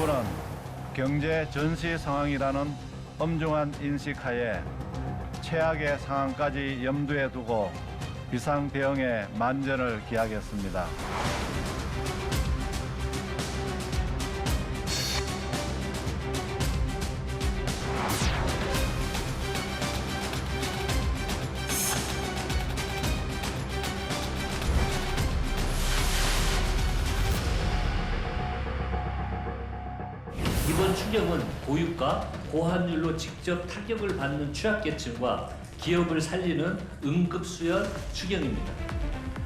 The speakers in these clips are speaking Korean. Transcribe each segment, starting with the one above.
정부는 경제 전시 상황이라는 엄중한 인식하에 최악의 상황까지 염두에 두고 비상 대응에 만전을 기하겠습니다. 이번 추경은 고유가, 고환율로 직접 타격을 받는 취약계층과 기업을 살리는 응급수혈 추경입니다.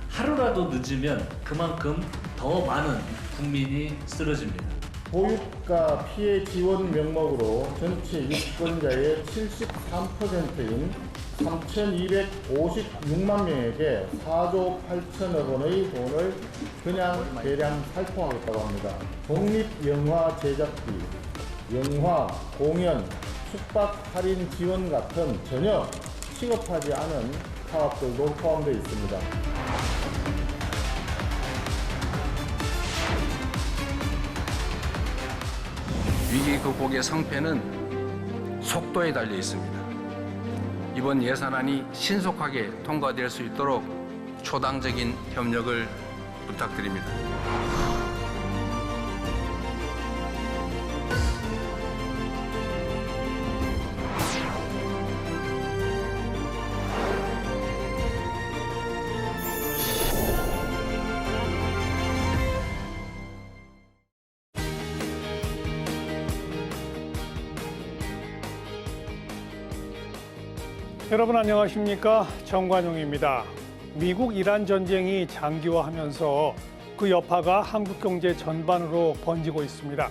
하루라도 늦으면 그만큼 더 많은 국민이 쓰러집니다. 고유가 피해 지원 명목으로 전체 유권자의 73%인 3,256만 명에게 4조 8천억 원의 돈을 그냥 대량 살포하겠다고 합니다. 독립영화 제작비, 영화, 공연, 숙박 할인 지원 같은 전혀 취급하지 않은 사업들도 포함되어 있습니다. 위기 극복의 성패는 속도에 달려 있습니다. 이번 예산안이 신속하게 통과될 수 있도록 초당적인 협력을 부탁드립니다. 여러분 안녕하십니까? 정관용입니다. 미국-이란 전쟁이 장기화하면서 그 여파가 한국 경제 전반으로 번지고 있습니다.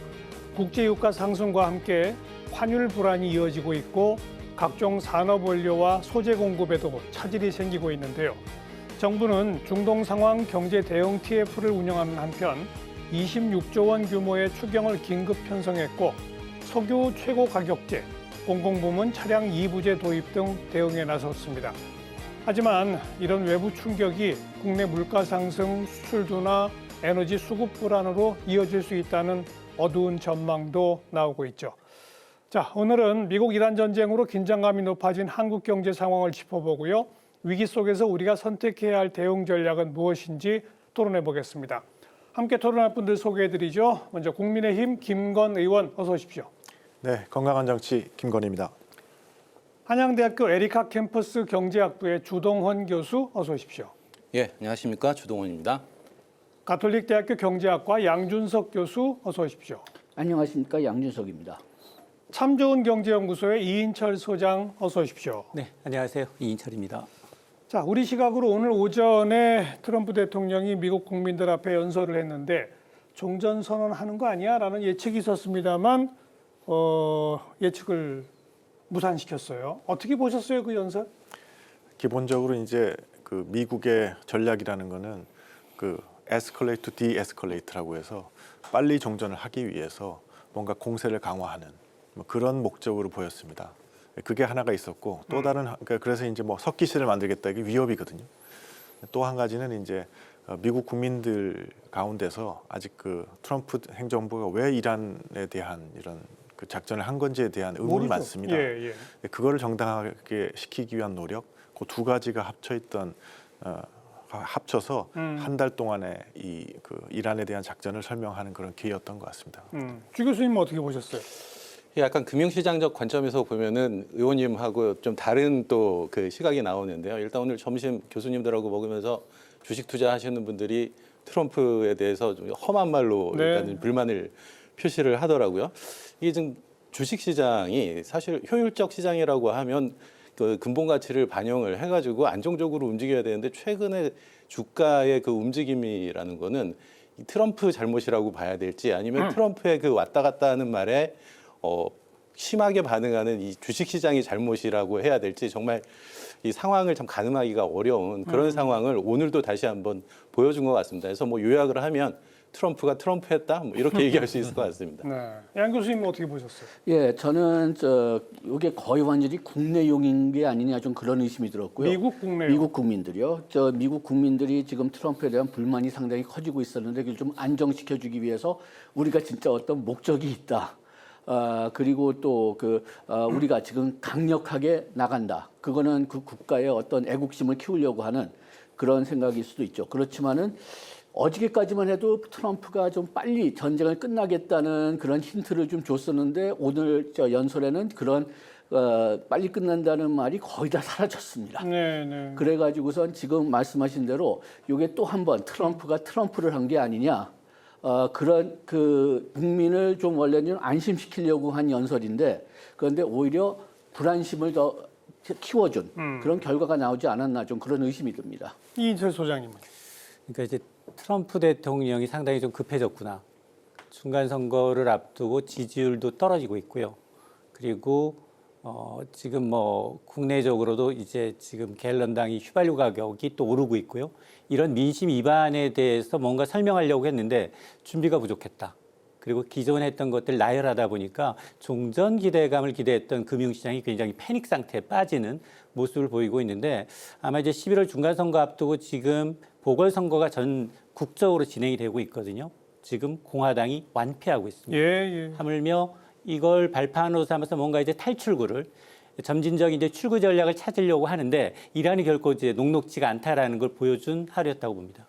국제유가 상승과 함께 환율 불안이 이어지고 있고 각종 산업 원료와 소재 공급에도 차질이 생기고 있는데요. 정부는 중동 상황 경제 대응 TF를 운영하는 한편 26조 원 규모의 추경을 긴급 편성했고 석유 최고 가격제, 공공부문 차량 2부제 도입 등 대응에 나섰습니다. 하지만 이런 외부 충격이 국내 물가 상승, 수출 둔화, 에너지 수급 불안으로 이어질 수 있다는 어두운 전망도 나오고 있죠. 자, 오늘은 미국-이란 전쟁으로 긴장감이 높아진 한국 경제 상황을 짚어보고요. 위기 속에서 우리가 선택해야 할 대응 전략은 무엇인지 토론해 보겠습니다. 함께 토론할 분들 소개해드리죠. 먼저 국민의힘 김건 의원 어서 오십시오. 네, 건강한 정치 김건희입니다. 한양대학교 에리카 캠퍼스 경제학부의 주동헌 교수 어서 오십시오. 예, 안녕하십니까. 주동헌입니다. 가톨릭대학교 경제학과 양준석 교수 어서 오십시오. 안녕하십니까. 양준석입니다. 참 좋은 경제연구소의 이인철 소장 어서 오십시오. 네, 안녕하세요. 이인철입니다. 자, 우리 시각으로 오늘 오전에 트럼프 대통령이 미국 국민들 앞에 연설을 했는데 종전선언하는 거 아니야? 라는 예측이 있었습니다만 예측을 무산시켰어요. 어떻게 보셨어요, 그 연설? 기본적으로 이제 그 미국의 전략이라는 거는 그 에스컬레이트 투 디에스컬레이트라고 해서 빨리 종전을 하기 위해서 뭔가 공세를 강화하는 뭐 그런 목적으로 보였습니다. 그게 하나가 있었고 또 다른 그래서 이제 뭐 석기시를 만들겠다 이게 위협이거든요. 또 한 가지는 이제 미국 국민들 가운데서 아직 그 트럼프 행정부가 왜 이란에 대한 이런 그 작전을 한 건지에 대한 의문이 모르죠. 많습니다. 예, 예. 그거를 정당하게 시키기 위한 노력, 그 두 가지가 합쳐서 한 달 동안에 이 그 이란에 대한 작전을 설명하는 그런 기회였던 것 같습니다. 주 교수님은 어떻게 보셨어요? 약간 금융시장적 관점에서 보면은 의원님하고 좀 다른 또 그 시각이 나오는데요. 일단 오늘 점심 교수님들하고 먹으면서 주식 투자하시는 분들이 트럼프에 대해서 좀 험한 말로 네. 일단 불만을 표시를 하더라고요. 이게 지금 주식 시장이 사실 효율적 시장이라고 하면 그 근본 가치를 반영을 해가지고 안정적으로 움직여야 되는데 최근에 주가의 그 움직임이라는 거는 이 트럼프 잘못이라고 봐야 될지 아니면 트럼프의 그 왔다 갔다 하는 말에 심하게 반응하는 이 주식 시장이 잘못이라고 해야 될지 정말 이 상황을 참 가늠하기가 어려운 그런 상황을 오늘도 다시 한번 보여준 것 같습니다. 그래서 뭐 요약을 하면 트럼프가 트럼프했다 뭐 이렇게 얘기할 수 있을 것 같습니다. 네. 양 교수님 어떻게 보셨어요? 예, 저는 이게 거의 완전히 국내용인 게 아니냐 좀 그런 의심이 들었고요. 미국 국내용. 미국 국민들이요. 미국 국민들이 지금 트럼프에 대한 불만이 상당히 커지고 있었는데 그걸 좀 안정시켜주기 위해서 우리가 진짜 어떤 목적이 있다. 그리고 또 우리가 지금 강력하게 나간다. 그거는 그 국가의 어떤 애국심을 키우려고 하는 그런 생각일 수도 있죠. 그렇지만은 어저께까지만 해도 트럼프가 좀 빨리 전쟁을 끝나겠다는 그런 힌트를 좀 줬었는데 오늘 연설에는 그런 빨리 끝난다는 말이 거의 다 사라졌습니다. 네, 네. 그래가지고선 지금 말씀하신 대로 이게 또 한 번 트럼프가 트럼프를 한 게 아니냐. 그런 국민을 좀 원래는 안심시키려고 한 연설인데 그런데 오히려 불안심을 더 키워준 그런 결과가 나오지 않았나 좀 그런 의심이 듭니다. 이인철 소장님. 그러니까 이제 트럼프 대통령이 상당히 좀 급해졌구나. 중간 선거를 앞두고 지지율도 떨어지고 있고요. 그리고 지금 뭐 국내적으로도 이제 지금 갤런당이 휘발유 가격이 또 오르고 있고요. 이런 민심 위반에 대해서 뭔가 설명하려고 했는데 준비가 부족했다. 그리고 기존에 했던 것들 나열하다 보니까 종전 기대감을 기대했던 금융시장이 굉장히 패닉 상태에 빠지는 모습을 보이고 있는데 아마 이제 11월 중간선거 앞두고 지금 보궐선거가 전 국적으로 진행이 되고 있거든요. 지금 공화당이 완패하고 있습니다. 예. 하물며 이걸 발판으로 삼아서 뭔가 이제 탈출구를 점진적인 이제 출구 전략을 찾으려고 하는데 이란이 결코 이제 녹록지가 않다라는 걸 보여준 하루였다고 봅니다.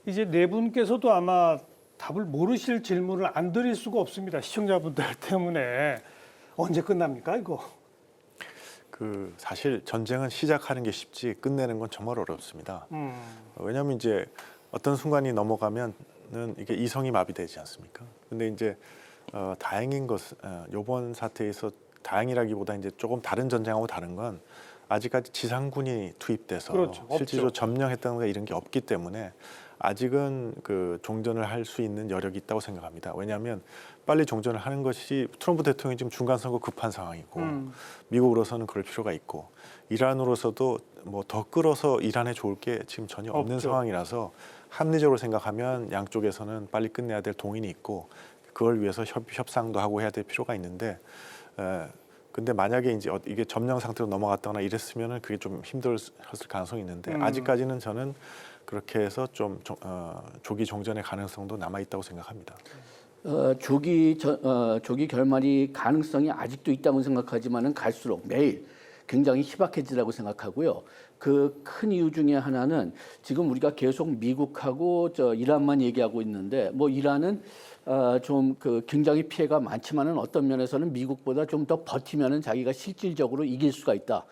이제 네 분께서도 아마 답을 모르실 질문을 안 드릴 수가 없습니다. 시청자분들 때문에 언제 끝납니까 이거? 사실 전쟁은 시작하는 게 쉽지 끝내는 건 정말 어렵습니다. 왜냐하면 이제 어떤 순간이 넘어가면은 이게 이성이 마비되지 않습니까? 근데 이제 다행인 것은 이번 사태에서 다행이라기보다 이제 조금 다른 전쟁하고 다른 건 아직까지 지상군이 투입돼서 그렇죠. 실질적으로 없죠. 점령했다든가 이런 게 없기 때문에 아직은 종전을 할 수 있는 여력이 있다고 생각합니다. 왜냐하면 빨리 종전을 하는 것이 트럼프 대통령이 지금 중간 선거 급한 상황이고 미국으로서는 그럴 필요가 있고 이란으로서도 뭐 더 끌어서 이란에 좋을 게 지금 전혀 없는 없죠. 상황이라서 합리적으로 생각하면 양쪽에서는 빨리 끝내야 될 동인이 있고 그걸 위해서 협상도 하고 해야 될 필요가 있는데 근데 만약에 이제 이게 점령 상태로 넘어갔거나 이랬으면은 그게 좀 힘들었을 가능성이 있는데 아직까지는 저는 그렇게 해서 좀 조기 종전의 가능성도 남아 있다고 생각합니다. 조기 결말이 가능성이 아직도 있다고 생각하지만은 갈수록 매일 굉장히 희박해지라고 생각하고요. 그 큰 이유 중에 하나는 지금 우리가 계속 미국하고 이란만 얘기하고 있는데 뭐 이란은 좀 굉장히 피해가 많지만은 어떤 면에서는 미국보다 좀 더 버티면은 자기가 실질적으로 이길 수가 있다.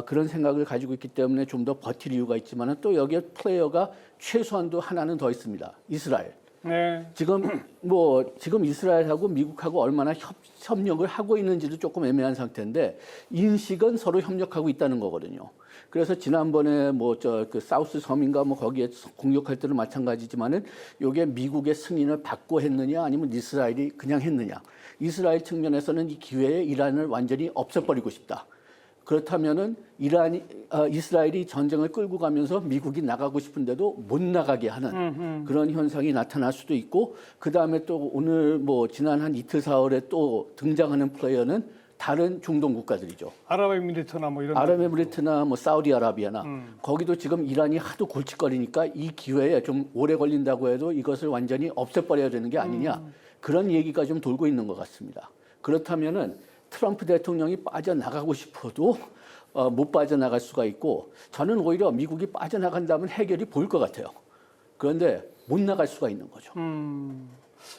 그런 생각을 가지고 있기 때문에 좀 더 버틸 이유가 있지만은 또 여기에 플레이어가 최소한도 하나는 더 있습니다. 이스라엘. 네. 지금 이스라엘하고 미국하고 얼마나 협력을 하고 있는지도 조금 애매한 상태인데 인식은 서로 협력하고 있다는 거거든요. 그래서 지난번에 사우스 섬인가 거기에 공격할 때도 마찬가지지만은 요게 미국의 승인을 받고 했느냐 아니면 이스라엘이 그냥 했느냐. 이스라엘 측면에서는 이 기회에 이란을 완전히 없애버리고 싶다. 그렇다면은 이스라엘이 전쟁을 끌고 가면서 미국이 나가고 싶은데도 못 나가게 하는 그런 현상이 나타날 수도 있고 그 다음에 또 오늘 지난 한 이틀 사흘에 또 등장하는 플레이어는 다른 중동 국가들이죠. 아랍에미리트나 이런. 아랍에미리트나 사우디아라비아나 거기도 지금 이란이 하도 골칫거리니까 이 기회에 좀 오래 걸린다고 해도 이것을 완전히 없애버려야 되는 게 아니냐 그런 얘기가 좀 돌고 있는 것 같습니다. 그렇다면은 트럼프 대통령이 빠져나가고 싶어도 못 빠져나갈 수가 있고 저는 오히려 미국이 빠져나간다면 해결이 보일 것 같아요. 그런데 못 나갈 수가 있는 거죠.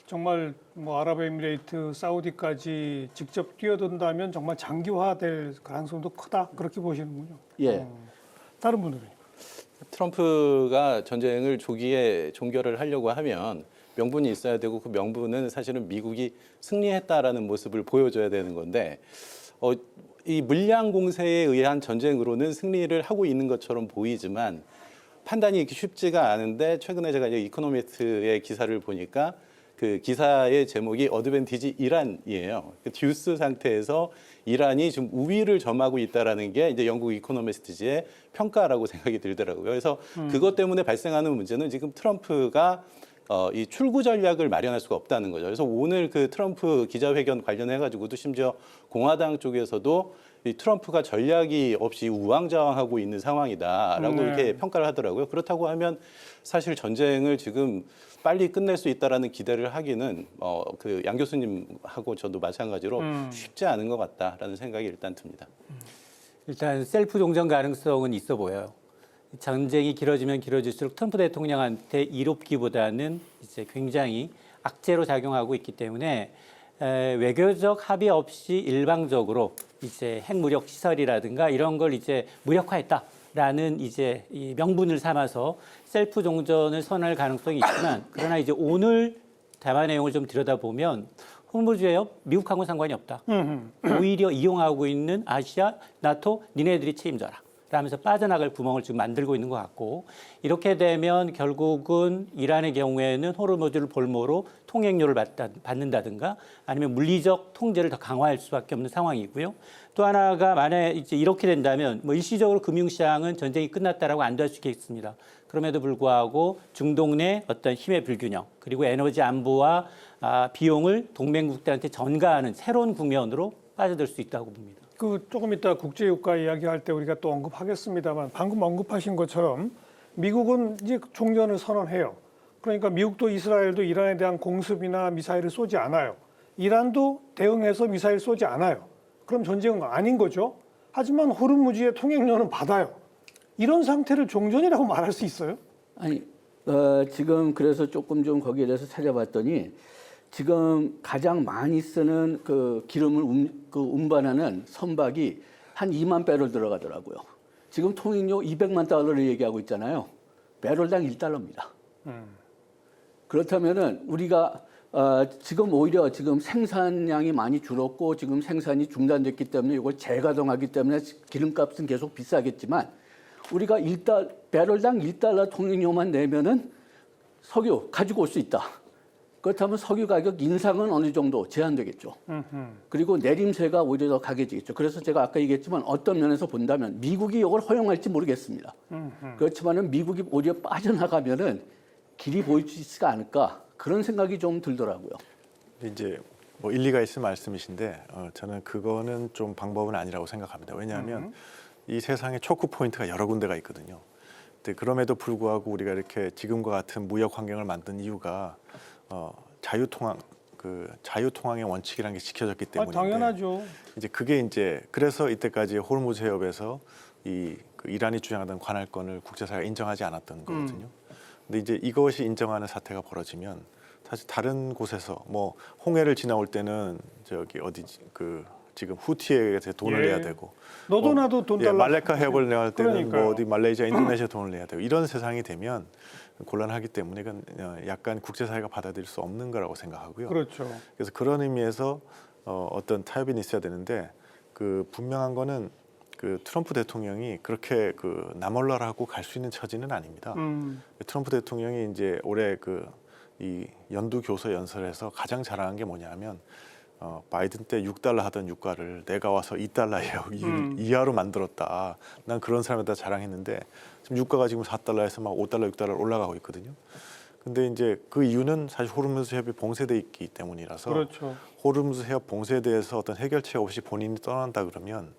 정말 아랍에미레이트, 사우디까지 직접 뛰어든다면 정말 장기화될 가능성도 크다 그렇게 보시는군요. 예. 다른 분들은? 트럼프가 전쟁을 조기에 종결을 하려고 하면 명분이 있어야 되고 그 명분은 사실은 미국이 승리했다라는 모습을 보여줘야 되는 건데 이 물량 공세에 의한 전쟁으로는 승리를 하고 있는 것처럼 보이지만 판단이 이렇게 쉽지가 않은데 최근에 제가 이제 이코노미스트의 기사를 보니까 그 기사의 제목이 어드밴티지 이란이에요. 그 듀스 상태에서 이란이 지금 우위를 점하고 있다라는 게 이제 영국 이코노미스트지의 평가라고 생각이 들더라고요. 그래서 그것 때문에 발생하는 문제는 지금 트럼프가 이 출구 전략을 마련할 수가 없다는 거죠. 그래서 오늘 그 트럼프 기자회견 관련해 가지고도 심지어 공화당 쪽에서도 이 트럼프가 전략이 없이 우왕좌왕하고 있는 상황이다라고 네. 이렇게 평가를 하더라고요. 그렇다고 하면 사실 전쟁을 지금 빨리 끝낼 수 있다라는 기대를 하기는 그 양 교수님하고 저도 마찬가지로 쉽지 않은 것 같다라는 생각이 일단 듭니다. 일단 셀프 종전 가능성은 있어 보여요. 전쟁이 길어지면 길어질수록 트럼프 대통령한테 이롭기보다는 이제 굉장히 악재로 작용하고 있기 때문에 외교적 합의 없이 일방적으로 이제 핵무력 시설이라든가 이런 걸 이제 무력화했다라는 이제 이 명분을 삼아서 셀프 종전을 선언할 가능성이 있지만 그러나 이제 오늘 대화 내용을 좀 들여다보면 호르무즈 해협 미국하고는 상관이 없다. 오히려 이용하고 있는 아시아, 나토 니네들이 책임져라. 라면서 빠져나갈 구멍을 지금 만들고 있는 것 같고 이렇게 되면 결국은 이란의 경우에는 호르무즈를 볼모로 통행료를 받는다든가 아니면 물리적 통제를 더 강화할 수밖에 없는 상황이고요. 또 하나가 만약에 이제 이렇게 된다면 뭐 일시적으로 금융시장은 전쟁이 끝났다라고 안도할 수 있겠습니다. 그럼에도 불구하고 중동 내 어떤 힘의 불균형 그리고 에너지 안보와 비용을 동맹국들한테 전가하는 새로운 국면으로 빠져들 수 있다고 봅니다. 그 조금 이따 국제유가 이야기할 때 우리가 또 언급하겠습니다만 방금 언급하신 것처럼 미국은 이제 종전을 선언해요. 그러니까 미국도 이스라엘도 이란에 대한 공습이나 미사일을 쏘지 않아요. 이란도 대응해서 미사일 쏘지 않아요. 그럼 전쟁은 아닌 거죠. 하지만 호르무즈의 통행료는 받아요. 이런 상태를 종전이라고 말할 수 있어요? 아니, 지금 그래서 조금 좀 거기에 대해서 찾아봤더니 지금 가장 많이 쓰는 그 기름을 운반하는 선박이 한 2만 배럴 들어가더라고요. 지금 통행료 200만 달러를 얘기하고 있잖아요. 배럴당 1달러입니다. 그렇다면은 우리가 지금 오히려 지금 생산량이 많이 줄었고 지금 생산이 중단됐기 때문에 이걸 재가동하기 때문에 기름값은 계속 비싸겠지만 우리가 배럴당 1달러 통행료만 내면은 석유 가지고 올 수 있다. 그렇다면 석유 가격 인상은 어느 정도 제한되겠죠. 그리고 내림세가 오히려 더 강해지겠죠. 그래서 제가 아까 얘기했지만 어떤 면에서 본다면 미국이 이걸 허용할지 모르겠습니다. 그렇지만은 미국이 오히려 빠져나가면은 길이 보일 수 있지 않을까 그런 생각이 좀 들더라고요. 이제 뭐 일리가 있을 말씀이신데 저는 그거는 좀 방법은 아니라고 생각합니다. 왜냐하면 이 세상에 초크 포인트가 여러 군데가 있거든요. 근데 그럼에도 불구하고 우리가 이렇게 지금과 같은 무역 환경을 만든 이유가 자유통항의 원칙이라는 게 지켜졌기 때문인데 당연하죠. 이제 그게 이제 그래서 이때까지 호르무즈 해협에서 그 이란이 주장하던 관할권을 국제사회가 인정하지 않았던 거거든요. 근데 이제 이것이 인정하는 사태가 벌어지면 사실 다른 곳에서 뭐 홍해를 지나올 때는 저기 어디지 지금 후티에 돈을 내야 되고 너도 나도 돈 달라. 말레카 해협을 내야 할 때는 그러니까요. 뭐 어디 말레이시아, 인도네시아 돈을 내야 되고 이런 세상이 되면 곤란하기 때문에 이건 약간 국제사회가 받아들일 수 없는 거라고 생각하고요. 그렇죠. 그래서 그런 의미에서 어떤 타협이 있어야 되는데 분명한 거는 트럼프 대통령이 그렇게 나몰라라고 갈 수 있는 처지는 아닙니다. 트럼프 대통령이 이제 올해 이 연두 교서 연설에서 가장 자랑한 게 뭐냐면 바이든 때 6달러 하던 유가를 내가 와서 2달러 이하로 만들었다. 난 그런 사람에다 자랑했는데 지금 유가가 지금 4달러에서 막 5달러, 6달러 올라가고 있거든요. 근데 이제 그 이유는 사실 호르무즈 해협이 봉쇄돼 있기 때문이라서 그렇죠. 호르무즈 해협 봉쇄대에서 어떤 해결책 없이 본인이 떠난다 그러면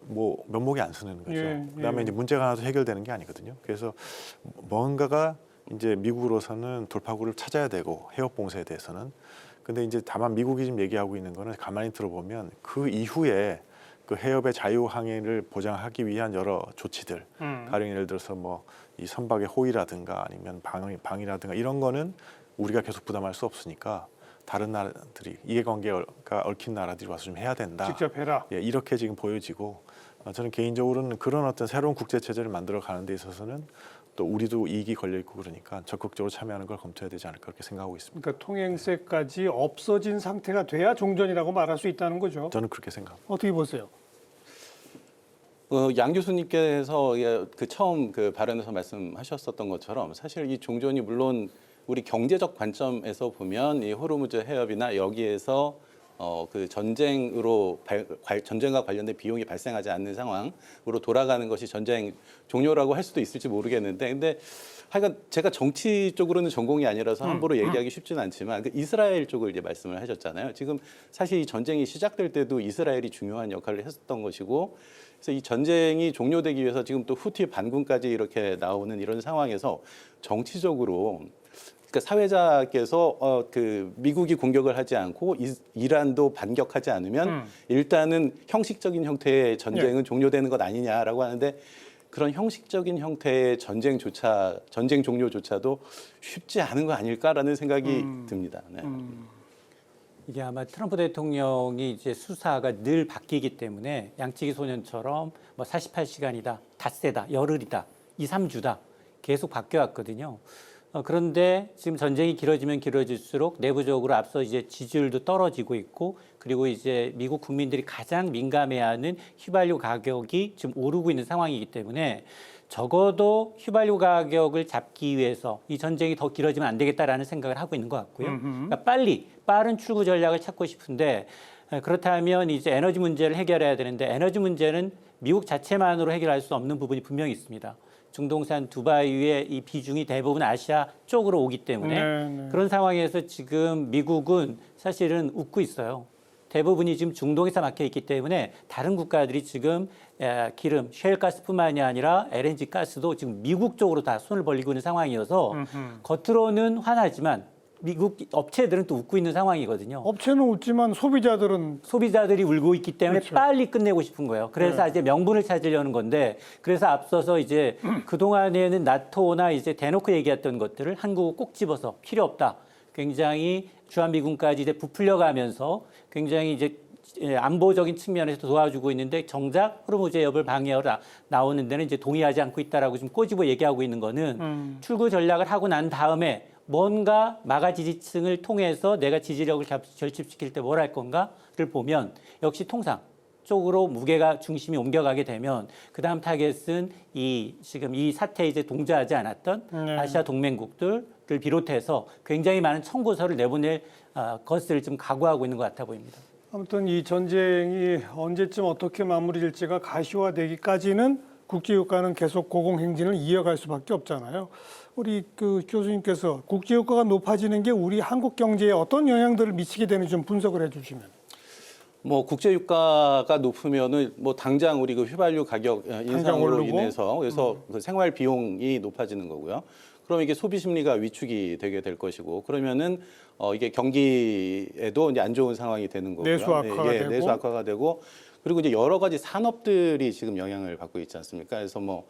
뭐 면목이 안 서는 거죠. 그다음에 이제 문제가 하나도 해결되는 게 아니거든요. 그래서 뭔가가 이제 미국으로서는 돌파구를 찾아야 되고 해협 봉쇄에 대해서는 근데 이제 다만 미국이 지금 얘기하고 있는 거는 가만히 들어보면 그 이후에 그 해협의 자유 항해를 보장하기 위한 여러 조치들, 가령 예를 들어서 뭐 이 선박의 호위라든가 아니면 방위라든가 이런 거는 우리가 계속 부담할 수 없으니까 다른 나라들이 이해관계가 얽힌 나라들이 와서 좀 해야 된다. 직접 해라. 예, 이렇게 지금 보여지고 저는 개인적으로는 그런 어떤 새로운 국제 체제를 만들어 가는 데 있어서는 또 우리도 이익이 걸려 있고 그러니까 적극적으로 참여하는 걸 검토해야 되지 않을까 그렇게 생각하고 있습니다. 그러니까 통행세까지 없어진 상태가 돼야 종전이라고 말할 수 있다는 거죠. 저는 그렇게 생각합니다. 어떻게 보세요? 양 교수님께서 처음 발언에서 말씀하셨었던 것처럼 사실 이 종전이 물론 우리 경제적 관점에서 보면 이 호르무즈 해협이나 여기에서 그 전쟁과 관련된 비용이 발생하지 않는 상황으로 돌아가는 것이 전쟁 종료라고 할 수도 있을지 모르겠는데, 근데 하여간 제가 정치 쪽으로는 전공이 아니라서 함부로 얘기하기 쉽지는 않지만 그 이스라엘 쪽을 이제 말씀을 하셨잖아요. 지금 사실 이 전쟁이 시작될 때도 이스라엘이 중요한 역할을 했었던 것이고, 그래서 이 전쟁이 종료되기 위해서 지금 또 후티 반군까지 이렇게 나오는 이런 상황에서 정치적으로, 그러니까 사회자께서 그 미국이 공격을 하지 않고 이란도 반격하지 않으면 일단은 형식적인 형태의 전쟁은 종료되는 것 아니냐라고 하는데, 그런 형식적인 형태의 전쟁 종료조차도 쉽지 않은 거 아닐까라는 생각이 듭니다. 네. 이게 아마 트럼프 대통령이 이제 수사가 늘 바뀌기 때문에 양치기 소년처럼 뭐 48시간이다, 닷새다, 열흘이다, 2, 3주다 계속 바뀌어왔거든요. 그런데 지금 전쟁이 길어지면 길어질수록 내부적으로 앞서 이제 지지율도 떨어지고 있고, 그리고 이제 미국 국민들이 가장 민감해하는 휘발유 가격이 지금 오르고 있는 상황이기 때문에 적어도 휘발유 가격을 잡기 위해서 이 전쟁이 더 길어지면 안 되겠다라는 생각을 하고 있는 것 같고요. 그러니까 빠른 출구 전략을 찾고 싶은데, 그렇다면 이제 에너지 문제를 해결해야 되는데, 에너지 문제는 미국 자체만으로 해결할 수 없는 부분이 분명히 있습니다. 중동산 두바이의 이 비중이 대부분 아시아 쪽으로 오기 때문에 그런 상황에서 지금 미국은 사실은 웃고 있어요. 대부분이 지금 중동에서 막혀 있기 때문에 다른 국가들이 지금 기름, 셰일가스뿐만이 아니라 LNG 가스도 지금 미국 쪽으로 다 손을 벌리고 있는 상황이어서 겉으로는 화나지만 미국 업체들은 또 웃고 있는 상황이거든요. 업체는 웃지만 소비자들이 울고 있기 때문에 그렇죠. 빨리 끝내고 싶은 거예요. 그래서 이제 명분을 찾으려는 건데, 그래서 앞서서 이제 그동안에는 나토나 이제 대놓고 얘기했던 것들을 한국을 꼭 집어서 필요 없다. 굉장히 주한미군까지 이제 부풀려가면서 굉장히 이제 안보적인 측면에서 도와주고 있는데, 정작 호르무즈 해협을 방해하러 나오는 데는 이제 동의하지 않고 있다라고 지금 꼬집어 얘기하고 있는 거는 출구 전략을 하고 난 다음에 뭔가 마가 지지층을 통해서 내가 지지력을 결집시킬 때 뭘 할 건가를 보면 역시 통상 쪽으로 무게가 중심이 옮겨가게 되면 그다음 타겟은 지금 이 사태에 이제 동조하지 않았던 아시아 동맹국들을 비롯해서 굉장히 많은 청구서를 내보낼 것을 좀 각오하고 있는 것 같아 보입니다. 아무튼 이 전쟁이 언제쯤 어떻게 마무리될지가 가시화되기까지는 국제유가는 계속 고공행진을 이어갈 수밖에 없잖아요. 우리 그 교수님께서 국제유가가 높아지는 게 우리 한국 경제에 어떤 영향들을 미치게 되는지 좀 분석을 해주시면. 뭐 국제 유가가 높으면은 뭐 당장 우리 그 휘발유 가격 인상으로 인해서 그래서 그 생활 비용이 높아지는 거고요. 그럼 이게 소비 심리가 위축이 되게 될 것이고, 그러면은 이게 경기에도 이제 안 좋은 상황이 되는 거고요. 내수 악화가 되고. 내수 악화가 되고, 그리고 이제 여러 가지 산업들이 지금 영향을 받고 있지 않습니까? 그래서 뭐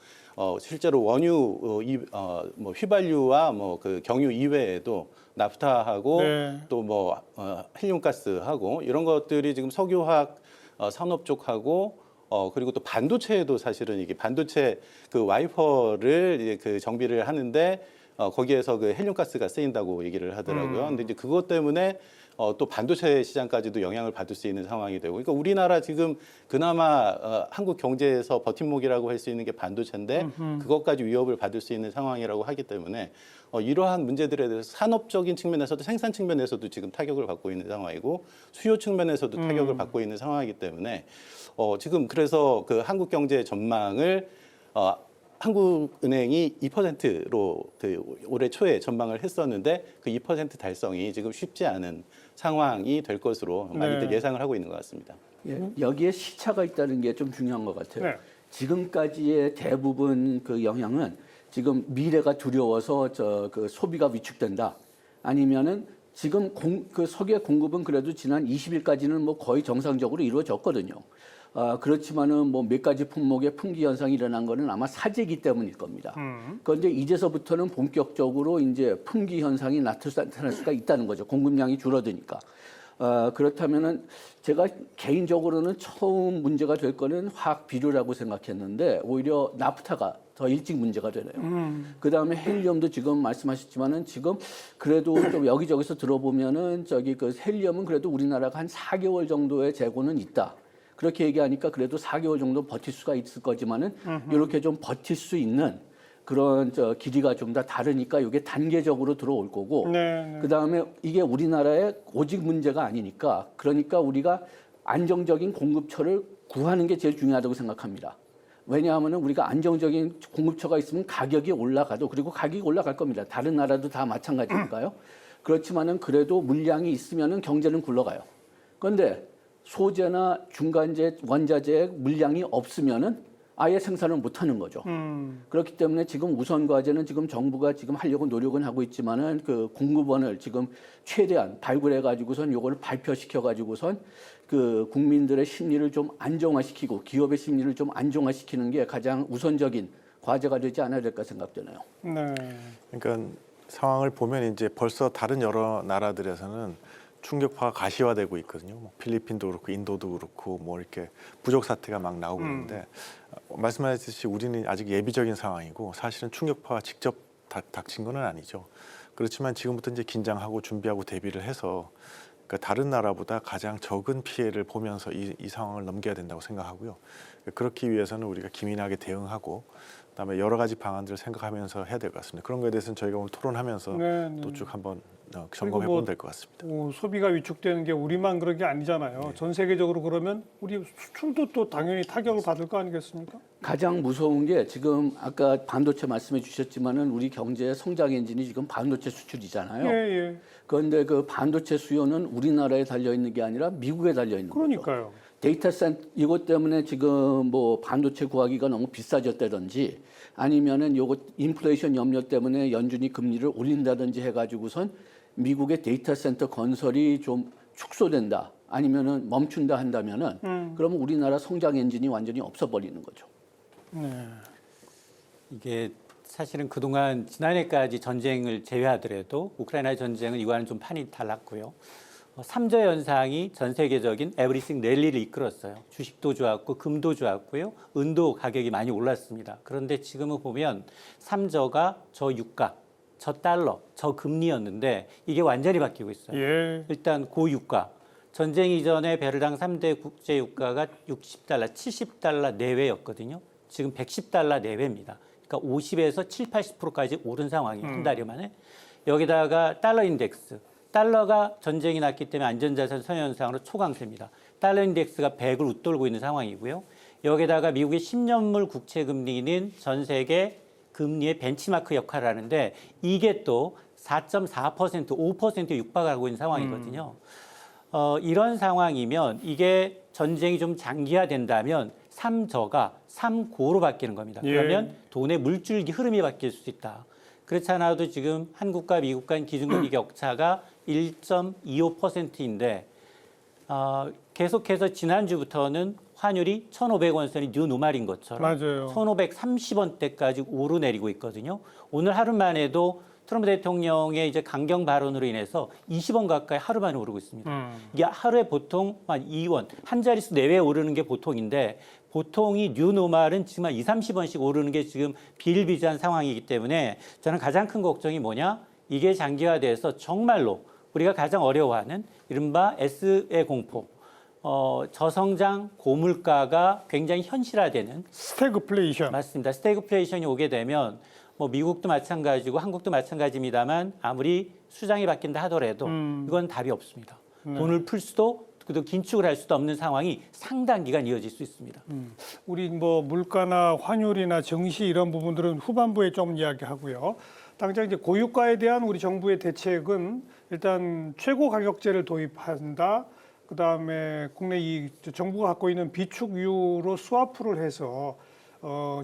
실제로 원유, 뭐 휘발유와 뭐 그 경유 이외에도 나프타하고 또 뭐 헬륨가스하고 이런 것들이 지금 석유화학 산업 쪽하고 그리고 또 반도체에도 사실은 이게 반도체 그 와이퍼를 이제 그 정비를 하는데 거기에서 그 헬륨가스가 쓰인다고 얘기를 하더라고요. 근데 이제 그것 때문에 또 반도체 시장까지도 영향을 받을 수 있는 상황이 되고, 그러니까 우리나라 지금 그나마 한국 경제에서 버팀목이라고 할 수 있는 게 반도체인데 그것까지 위협을 받을 수 있는 상황이라고 하기 때문에 이러한 문제들에 대해서 산업적인 측면에서도 생산 측면에서도 지금 타격을 받고 있는 상황이고, 수요 측면에서도 타격을 받고 있는 상황이기 때문에 지금 그래서 그 한국 경제 전망을 한국은행이 2%로 그 올해 초에 전망을 했었는데 그 2% 달성이 지금 쉽지 않은 상황이 될 것으로 많이들 예상을 하고 있는 것 같습니다. 여기에 시차가 있다는 게 좀 중요한 것 같아요. 지금까지의 대부분 그 영향은 지금 미래가 두려워서 그 소비가 위축된다. 아니면은 지금 그 석유의 공급은 그래도 지난 20일까지는 뭐 거의 정상적으로 이루어졌거든요. 그렇지만은 뭐 몇 가지 품목의 품귀 현상이 일어난 거는 아마 사재기 때문일 겁니다. 그런데 이제서부터는 본격적으로 이제 품귀 현상이 나타날 수가 있다는 거죠. 공급량이 줄어드니까. 그렇다면은 제가 개인적으로는 처음 문제가 될 거는 화학 비료라고 생각했는데 오히려 나프타가 더 일찍 문제가 되네요. 그다음에 헬륨도 지금 말씀하셨지만은 지금 그래도 좀 여기저기서 들어보면은 그 헬륨은 그래도 우리나라가 한 4개월 정도의 재고는 있다. 그렇게 얘기하니까 그래도 4개월 정도 버틸 수가 있을 거지만은 이렇게 좀 버틸 수 있는 그런 길이가 좀 다 다르니까 이게 단계적으로 들어올 거고 네. 그다음에 이게 우리나라의 오직 문제가 아니니까 그러니까 우리가 안정적인 공급처를 구하는 게 제일 중요하다고 생각합니다. 왜냐하면 우리가 안정적인 공급처가 있으면 가격이 올라가도 그리고 가격이 올라갈 겁니다. 다른 나라도 다 마찬가지니까요. 그렇지만은 그래도 물량이 있으면은 경제는 굴러가요. 그런데 소재나 중간재, 원자재 물량이 없으면은 아예 생산을 못 하는 거죠. 그렇기 때문에 지금 우선 과제는 지금 정부가 지금 하려고 노력은 하고 있지만은 그 공급원을 지금 최대한 발굴해 가지고선 요거를 발표시켜 가지고선 그 국민들의 심리를 좀 안정화시키고 기업의 심리를 좀 안정화시키는 게 가장 우선적인 과제가 되지 않아야 될까 생각되네요. 네. 그러니까 상황을 보면 이제 벌써 다른 여러 나라들에서는 충격파가 가시화되고 있거든요. 뭐 필리핀도 그렇고 인도도 그렇고 뭐 이렇게 부족 사태가 막 나오고 있는데 말씀하셨듯이 우리는 아직 예비적인 상황이고 사실은 충격파가 직접 닥친 건 아니죠. 그렇지만 지금부터 이제 긴장하고 준비하고 대비를 해서 그러니까 다른 나라보다 가장 적은 피해를 보면서 이 상황을 넘겨야 된다고 생각하고요. 그렇기 위해서는 우리가 기민하게 대응하고 그다음에 여러 가지 방안들을 생각하면서 해야 될 것 같습니다. 그런 거에 대해서는 저희가 오늘 토론하면서 또 쭉 한번 점검해 보면 될 것 같습니다. 소비가 위축되는 게 우리만 그런 게 아니잖아요. 네. 전 세계적으로 그러면 우리 수출도 또 당연히 타격을 받을 거 아니겠습니까? 가장 무서운 게 지금 아까 반도체 말씀해 주셨지만은 우리 경제의 성장 엔진이 지금 반도체 수출이잖아요. 예. 그런데 그 반도체 수요는 우리나라에 달려 있는 게 아니라 미국에 달려 있는 거죠. 그러니까요. 데이터 센터 이것 때문에 지금 뭐 반도체 구하기가 너무 비싸졌다든지 아니면은 요거 인플레이션 염려 때문에 연준이 금리를 올린다든지 해가지고선 미국의 데이터 센터 건설이 좀 축소된다 아니면은 멈춘다 한다면은 그러면 우리나라 성장 엔진이 완전히 없어버리는 거죠. 네. 이게 사실은 그동안 지난해까지 전쟁을 제외하더라도 우크라이나 전쟁은 이와는 좀 판이 달랐고요. 3저 현상이 전 세계적인 에브리싱 랠리를 이끌었어요. 주식도 좋았고 금도 좋았고요. 은도 가격이 많이 올랐습니다. 그런데 지금은 보면 3저가 저 유가, 저 달러, 저 금리였는데 이게 완전히 바뀌고 있어요. 예. 일단 고유가. 전쟁 이전에 베르당 3대 국제 유가가 60달러, 70달러 내외였거든요. 지금 110달러 내외입니다. 그러니까 50에서 7, 80%까지 오른 상황이에요. 한 달여 만에. 여기다가 달러 인덱스. 달러가 전쟁이 났기 때문에 안전자산 선현상으로 초강세입니다. 달러 인덱스가 100을 웃돌고 있는 상황이고요. 여기다가 미국의 10년물 국채금리는 전 세계 금리의 벤치마크 역할을 하는데 이게 또 4.4%, 5%에 육박하고 있는 상황이거든요. 이런 상황이면 이게 전쟁이 좀 장기화된다면 3저가 3고로 바뀌는 겁니다. 그러면 돈의 물줄기 흐름이 바뀔 수 있다. 그렇지 않아도 지금 한국과 미국 간 기준금리 격차가 1.25%인데 계속해서 지난주부터는 환율이 1,500원 선이 뉴 노말인 것처럼 맞아요. 1,530원대까지 오르내리고 있거든요. 오늘 하루만 해도 트럼프 대통령의 이제 강경 발언으로 인해서 20원 가까이 하루 만에 오르고 있습니다. 이게 하루에 보통 한 2원, 한 자릿수 내외에 오르는 게 보통인데 보통이 뉴노말은 지금 한 20, 30원씩 오르는 게 지금 비일비재한 상황이기 때문에 저는 가장 큰 걱정이 뭐냐? 이게 장기화돼서 정말로 우리가 가장 어려워하는 이른바 S의 공포, 저성장 고물가가 굉장히 현실화되는 스태그플레이션. 맞습니다. 스태그플레이션이 오게 되면 뭐 미국도 마찬가지고 한국도 마찬가지입니다만 아무리 수장이 바뀐다 하더라도 이건 답이 없습니다. 돈을 풀 수도 또 긴축을 할 수도 없는 상황이 상당 기간 이어질 수 있습니다. 우리 뭐 물가나 환율이나 증시 이런 부분들은 후반부에 좀 이야기하고요. 당장 이제 고유가에 대한 우리 정부의 대책은 일단 최고 가격제를 도입한다. 그다음에 국내 이 정부가 갖고 있는 비축유로 스와프를 해서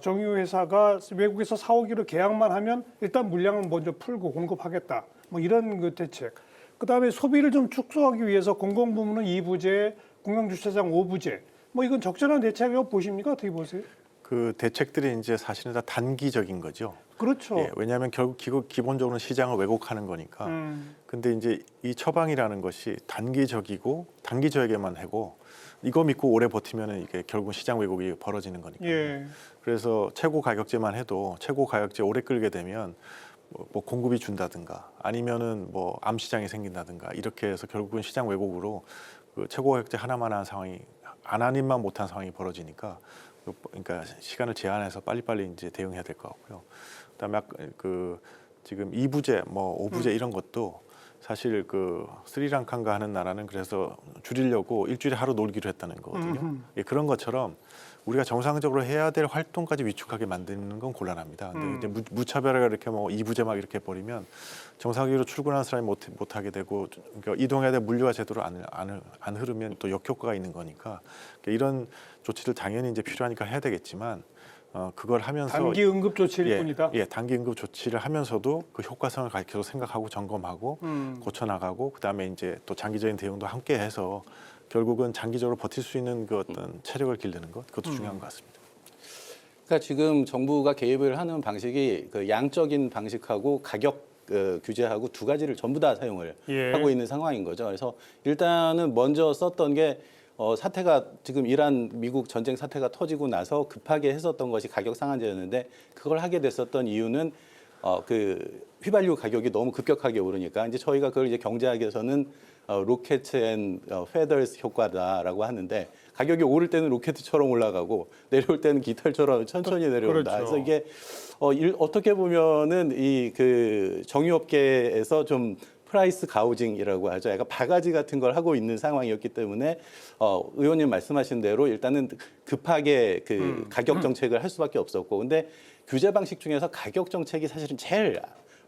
정유 회사가 외국에서 사오기로 계약만 하면 일단 물량을 먼저 풀고 공급하겠다. 뭐 이런 그 대책. 그다음에 소비를 좀 축소하기 위해서 공공부문은 2부제, 공영주차장 5부제. 뭐 이건 적절한 대책이라고 보십니까? 어떻게 보세요? 그 대책들이 이제 사실은 다 단기적인 거죠. 그렇죠. 예, 왜냐하면 결국 기본적으로는 시장을 왜곡하는 거니까. 근데 이제 이 처방이라는 것이 단기적이고 단기적에만 하고 이거 믿고 오래 버티면은 이게 결국 시장 왜곡이 벌어지는 거니까요. 예. 그래서 최고 가격제만 해도 최고 가격제 오래 끌게 되면 뭐 공급이 준다든가 아니면은 뭐 암 시장이 생긴다든가 이렇게 해서 결국은 시장 왜곡으로 그 최고 가격제 하나만 한 상황이 하나님만 못한 상황이 벌어지니까 그러니까 시간을 제한해서 빨리빨리 이제 대응해야 될 것 같고요. 그다음에 그 지금 2부제, 뭐 5부제 이런 것도 사실 그 스리랑카인가 하는 나라는 그래서 줄이려고 일주일에 하루 놀기로 했다는 거거든요. 예, 그런 것처럼 우리가 정상적으로 해야 될 활동까지 위축하게 만드는 건 곤란합니다. 근데 이제 무차별하게 이렇게 뭐 2부제 막 이렇게 버리면 정상적으로 출근하는 사람이 못 하게 되고, 그러니까 이동해야 될 물류가 제대로 안 흐르면 또 역효과가 있는 거니까 이런 조치를 당연히 이제 필요하니까 해야 되겠지만 그걸 하면서 단기 응급 조치일 뿐이다. 예, 단기 응급 조치를 하면서도 그 효과성을 계속 생각하고 점검하고 고쳐 나가고 그다음에 이제 또 장기적인 대응도 함께 해서 결국은 장기적으로 버틸 수 있는 그 어떤 체력을 기르는 것, 그것도 중요한 것 같습니다. 그러니까 지금 정부가 개입을 하는 방식이 그 양적인 방식하고 가격 규제하고 두 가지를 전부 다 사용을 하고 있는 상황인 거죠. 그래서 일단은 먼저 썼던 게 사태가 지금 이란 미국 전쟁 사태가 터지고 나서 급하게 했었던 것이 가격 상한제였는데, 그걸 하게 됐었던 이유는 그 휘발유 가격이 너무 급격하게 오르니까 이제 저희가 그걸 이제 경제학에서는 로켓 앤 페더스 효과다라고 하는데, 가격이 오를 때는 로켓처럼 올라가고 내려올 때는 깃털처럼 천천히 내려온다. 그렇죠. 그래서 이게 어떻게 보면은 이 그 정유업계에서 좀 프라이스 가우징이라고 하죠. 약간 바가지 같은 걸 하고 있는 상황이었기 때문에 의원님 말씀하신 대로 일단은 급하게 그 가격 정책을 할 수밖에 없었고, 근데 규제 방식 중에서 가격 정책이 사실은 제일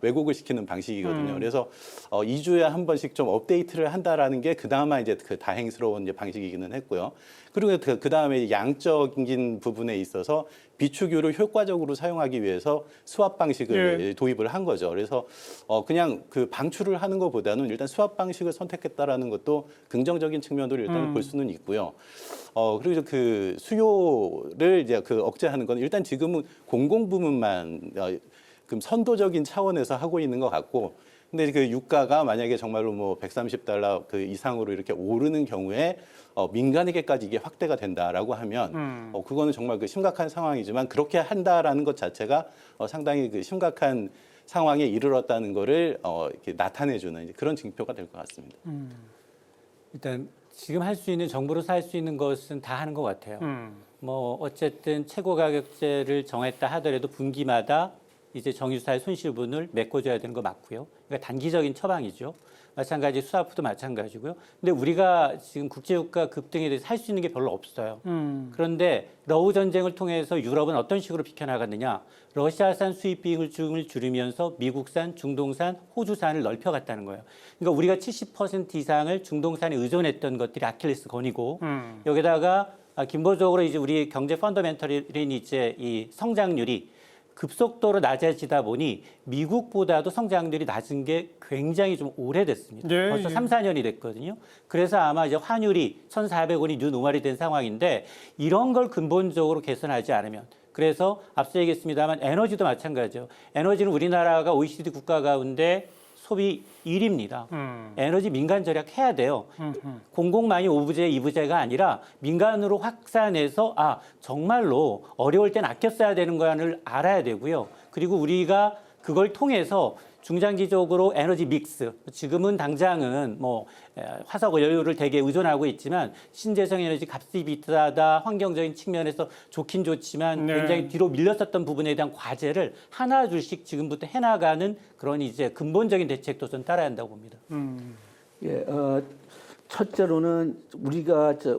왜곡을 시키는 방식이거든요. 그래서 2주에 한 번씩 좀 업데이트를 한다라는 게 그나마 이제 그 다행스러운 이제 방식이기는 했고요. 그리고 그 다음에 양적인 부분에 있어서 비축유를 효과적으로 사용하기 위해서 스왑 방식을 도입을 한 거죠. 그래서 그냥 그 방출을 하는 것보다는 일단 스왑 방식을 선택했다라는 것도 긍정적인 측면으로 일단 볼 수는 있고요. 그리고 그 수요를 이제 그 억제하는 건 일단 지금은 공공부문만 그럼 선도적인 차원에서 하고 있는 것 같고, 근데 그 유가가 만약에 정말로 뭐 $130 그 이상으로 이렇게 오르는 경우에 민간에게까지 이게 확대가 된다라고 하면 그거는 정말 그 심각한 상황이지만, 그렇게 한다라는 것 자체가 상당히 그 심각한 상황에 이르렀다는 거를 이렇게 나타내주는 그런 징표가 될 것 같습니다. 일단 지금 할 수 있는, 정부로서 할 수 있는 것은 다 하는 것 같아요. 뭐 어쨌든 최고 가격제를 정했다 하더라도 분기마다 이제 정유사의 손실분을 메꿔줘야 되는 거 맞고요. 그러니까 단기적인 처방이죠. 마찬가지 수화프도 마찬가지고요. 근데 우리가 지금 국제유가 급등에 대해서 할 수 있는 게 별로 없어요. 그런데 러우 전쟁을 통해서 유럽은 어떤 식으로 비켜나갔느냐. 러시아산 수입 비중을 줄이면서 미국산, 중동산, 호주산을 넓혀갔다는 거예요. 그러니까 우리가 70% 이상을 중동산에 의존했던 것들이 아킬레스 건이고, 여기다가 근본적으로 이제 우리 경제 펀더멘털인 이제 이 성장률이 급속도로 낮아지다 보니 미국보다도 성장률이 낮은 게 굉장히 좀 오래됐습니다. 벌써 3, 4년이 됐거든요. 그래서 아마 이제 환율이 1,400원이 뉴 노멀이 된 상황인데, 이런 걸 근본적으로 개선하지 않으면, 그래서 앞서 얘기했습니다만 에너지도 마찬가지죠. 에너지는 우리나라가 OECD 국가 가운데 소비 1위입니다. 에너지 민간 절약해야 돼요. 공공만이 5부제, 2부제가 아니라 민간으로 확산해서 정말로 어려울 땐 아껴 써야 되는 거를 알아야 되고요. 그리고 우리가 그걸 통해서 중장기적으로 에너지 믹스, 지금은 당장은 뭐 화석 연료를 되게 의존하고 있지만 신재생 에너지 값이 비싸다, 환경적인 측면에서 좋긴 좋지만 굉장히 뒤로 밀렸었던 부분에 대한 과제를 하나 둘씩 지금부터 해나가는 그런 이제 근본적인 대책도 좀 따라야 한다고 봅니다. 예, 첫째로는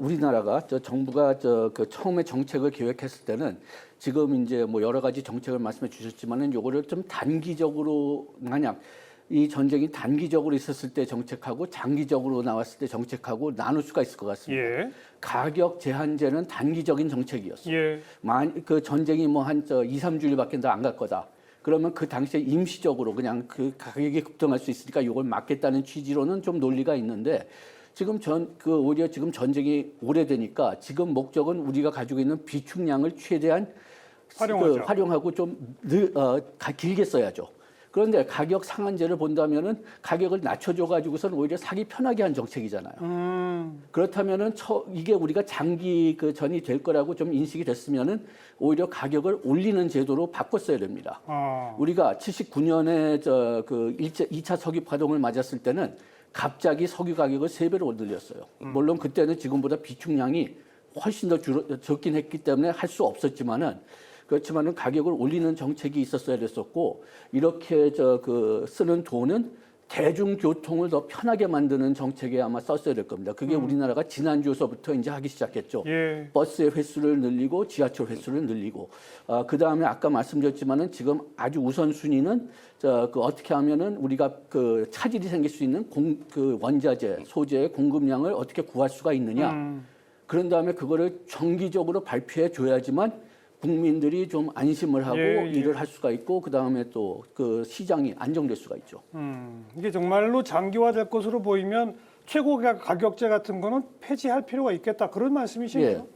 우리나라가 정부가 그 처음에 정책을 기획했을 때는 지금 이제 뭐 여러 가지 정책을 말씀해 주셨지만은 요거를 좀 단기적으로, 만약 이 전쟁이 단기적으로 있었을 때 정책하고 장기적으로 나왔을 때 정책하고 나눌 수가 있을 것 같습니다. 가격 제한제는 단기적인 정책이었어요. 그 전쟁이 뭐 한 2, 3주일밖에 더 안 갈 거다. 그러면 그 당시에 임시적으로 그냥 그 가격이 급등할 수 있으니까 이걸 막겠다는 취지로는 좀 논리가 있는데, 지금 오히려 지금 전쟁이 오래되니까 지금 목적은 우리가 가지고 있는 비축량을 최대한 활용하고 좀 길게 써야죠. 그런데 가격 상한제를 본다면은 가격을 낮춰줘 가지고선 오히려 사기 편하게 한 정책이잖아요. 그렇다면은 이게 우리가 장기 전이 될 거라고 좀 인식이 됐으면은 오히려 가격을 올리는 제도로 바꿨어야 됩니다. 우리가 79년에 그 2차 석유 파동을 맞았을 때는 갑자기 석유 가격을 3배로 늘렸어요. 물론 그때는 지금보다 비축량이 훨씬 더 적긴 했기 때문에 할 수 없었지만은, 그렇지만은 가격을 올리는 정책이 있었어야 됐었고 이렇게 쓰는 돈은 대중교통을 더 편하게 만드는 정책에 아마 썼어야 될 겁니다. 그게 우리나라가 지난주서부터 이제 하기 시작했죠. 예. 버스의 횟수를 늘리고 지하철 횟수를 늘리고 그 다음에 아까 말씀드렸지만은 지금 아주 우선순위는 어떻게 하면은 우리가 차질이 생길 수 있는 원자재 소재의 공급량을 어떻게 구할 수가 있느냐. 그런 다음에 그거를 정기적으로 발표해 줘야지만 국민들이 좀 안심을 하고 일을 할 수가 있고 그 다음에 또 그 시장이 안정될 수가 있죠. 이게 정말로 장기화될 것으로 보이면 최고 가격제 같은 거는 폐지할 필요가 있겠다 그런 말씀이시네요.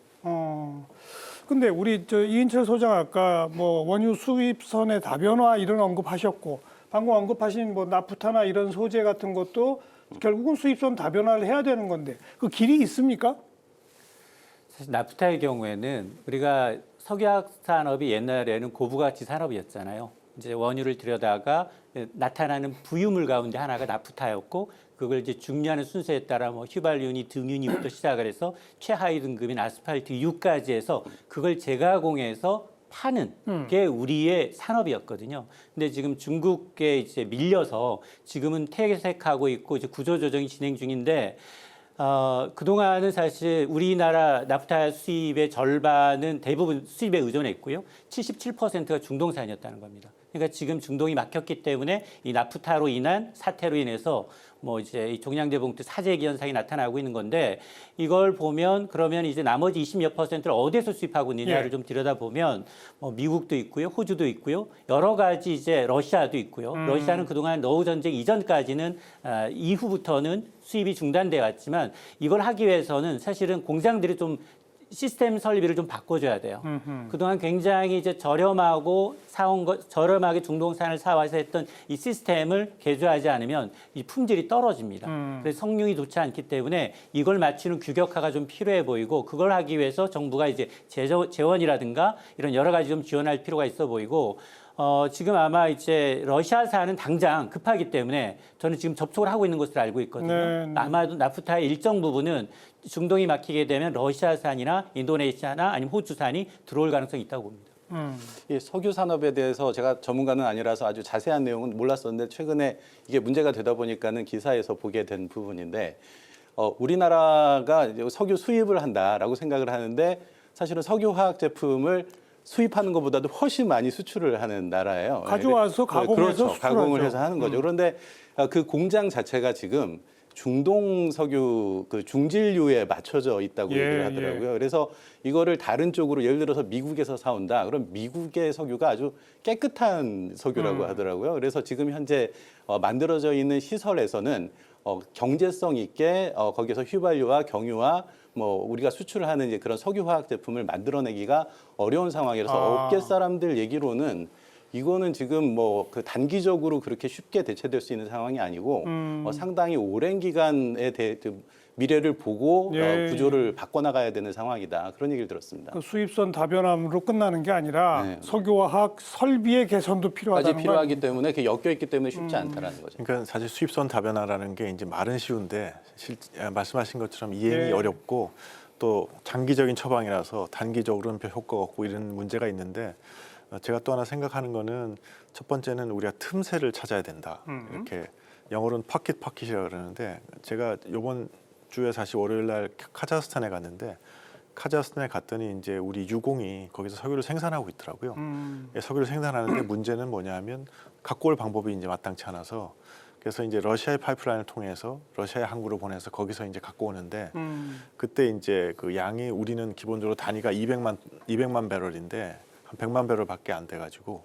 근데 우리 이인철 소장 아까 뭐 원유 수입선의 다변화 이런 언급하셨고 방금 언급하신 뭐 나프타나 이런 소재 같은 것도 결국은 수입선 다변화를 해야 되는 건데 그 길이 있습니까? 사실 나프타의 경우에는 우리가 석유화학 산업이 옛날에는 고부가치 산업이었잖아요. 이제 원유를 들여다가 나타나는 부유물 가운데 하나가 나프타였고 그걸 이제 중류하는 순서에 따라 뭐 휘발유니 등유니부터 시작을 해서 최하위 등급인 아스팔트 유까지 해서 그걸 재가공해서 파는 게 우리의 산업이었거든요. 근데 지금 중국에 이제 밀려서 지금은 퇴색하고 있고 이제 구조조정이 진행 중인데 그동안은 사실 우리나라 나프타 수입의 절반은 대부분 수입에 의존했고요. 77%가 중동산이었다는 겁니다. 그러니까 지금 중동이 막혔기 때문에 이 나프타로 인한 사태로 인해서 뭐 이제 이 종량제 봉투 사재기 현상이 나타나고 있는 건데 이걸 보면 그러면 이제 나머지 20몇 %를 어디에서 수입하고 있느냐를 좀 들여다보면 뭐 미국도 있고요, 호주도 있고요, 여러 가지 이제 러시아도 있고요. 러시아는 그동안 러우 전쟁 이전까지는 이후부터는 수입이 중단돼 왔지만 이걸 하기 위해서는 사실은 공장들이 좀 시스템 설비를 좀 바꿔줘야 돼요. 그동안 굉장히 이제 저렴하게 중동산을 사와서 했던 이 시스템을 개조하지 않으면 이 품질이 떨어집니다. 그래서 성능이 좋지 않기 때문에 이걸 맞추는 규격화가 좀 필요해 보이고 그걸 하기 위해서 정부가 이제 재원이라든가 이런 여러 가지 좀 지원할 필요가 있어 보이고 지금 아마 이제 러시아산은 당장 급하기 때문에 저는 지금 접촉을 하고 있는 것으로 알고 있거든요. 아마도 나프타의 일정 부분은 중동이 막히게 되면 러시아산이나 인도네시아나 아니면 호주산이 들어올 가능성이 있다고 봅니다. 이 석유 산업에 대해서 제가 전문가는 아니라서 아주 자세한 내용은 몰랐었는데 최근에 이게 문제가 되다 보니까는 기사에서 보게 된 부분인데 우리나라가 이제 석유 수입을 한다라고 생각을 하는데 사실은 석유 화학 제품을 수입하는 것보다도 훨씬 많이 수출을 하는 나라예요. 가져와서 가공해서 그렇죠. 수출하죠. 가공을 해서 하는 거죠. 그런데 그 공장 자체가 지금 중동 석유 그 중진류에 맞춰져 있다고 얘기를 하더라고요. 그래서 이거를 다른 쪽으로 예를 들어서 미국에서 사온다. 그럼 미국의 석유가 아주 깨끗한 석유라고 하더라고요. 그래서 지금 현재 만들어져 있는 시설에서는 경제성 있게 거기서 휘발유와 경유와 뭐 우리가 수출을 하는 이제 그런 석유화학 제품을 만들어내기가 어려운 상황이라서 업계 사람들 얘기로는 이거는 지금 뭐 그 단기적으로 그렇게 쉽게 대체될 수 있는 상황이 아니고 상당히 오랜 기간에 미래를 보고 구조를 바꿔나가야 되는 상황이다. 그런 얘기를 들었습니다. 그 수입선 다변화로 끝나는 게 아니라 석유화학 설비의 개선도 필요하다는 아직 필요하기 때문에 그 엮여 있기 때문에 쉽지 않다라는 거죠. 그러니까 사실 수입선 다변화라는 게 이제 말은 쉬운데 말씀하신 것처럼 이행이 어렵고 또 장기적인 처방이라서 단기적으로는 별 효과가 없고 이런 문제가 있는데 제가 또 하나 생각하는 거는 첫 번째는 우리가 틈새를 찾아야 된다. 이렇게 영어로는 파킷이라고 그러는데 제가 이번 주에 사실 월요일 날 카자흐스탄에 갔는데 카자흐스탄에 갔더니 이제 우리 유공이 거기서 석유를 생산하고 있더라고요. 석유를 생산하는데 문제는 뭐냐면 갖고 올 방법이 이제 마땅치 않아서 그래서 이제 러시아의 파이프라인을 통해서 러시아의 항구로 보내서 거기서 이제 갖고 오는데 그때 이제 그 양이 우리는 기본적으로 단위가 200만 배럴인데 한 100만 배럴밖에 안 돼가지고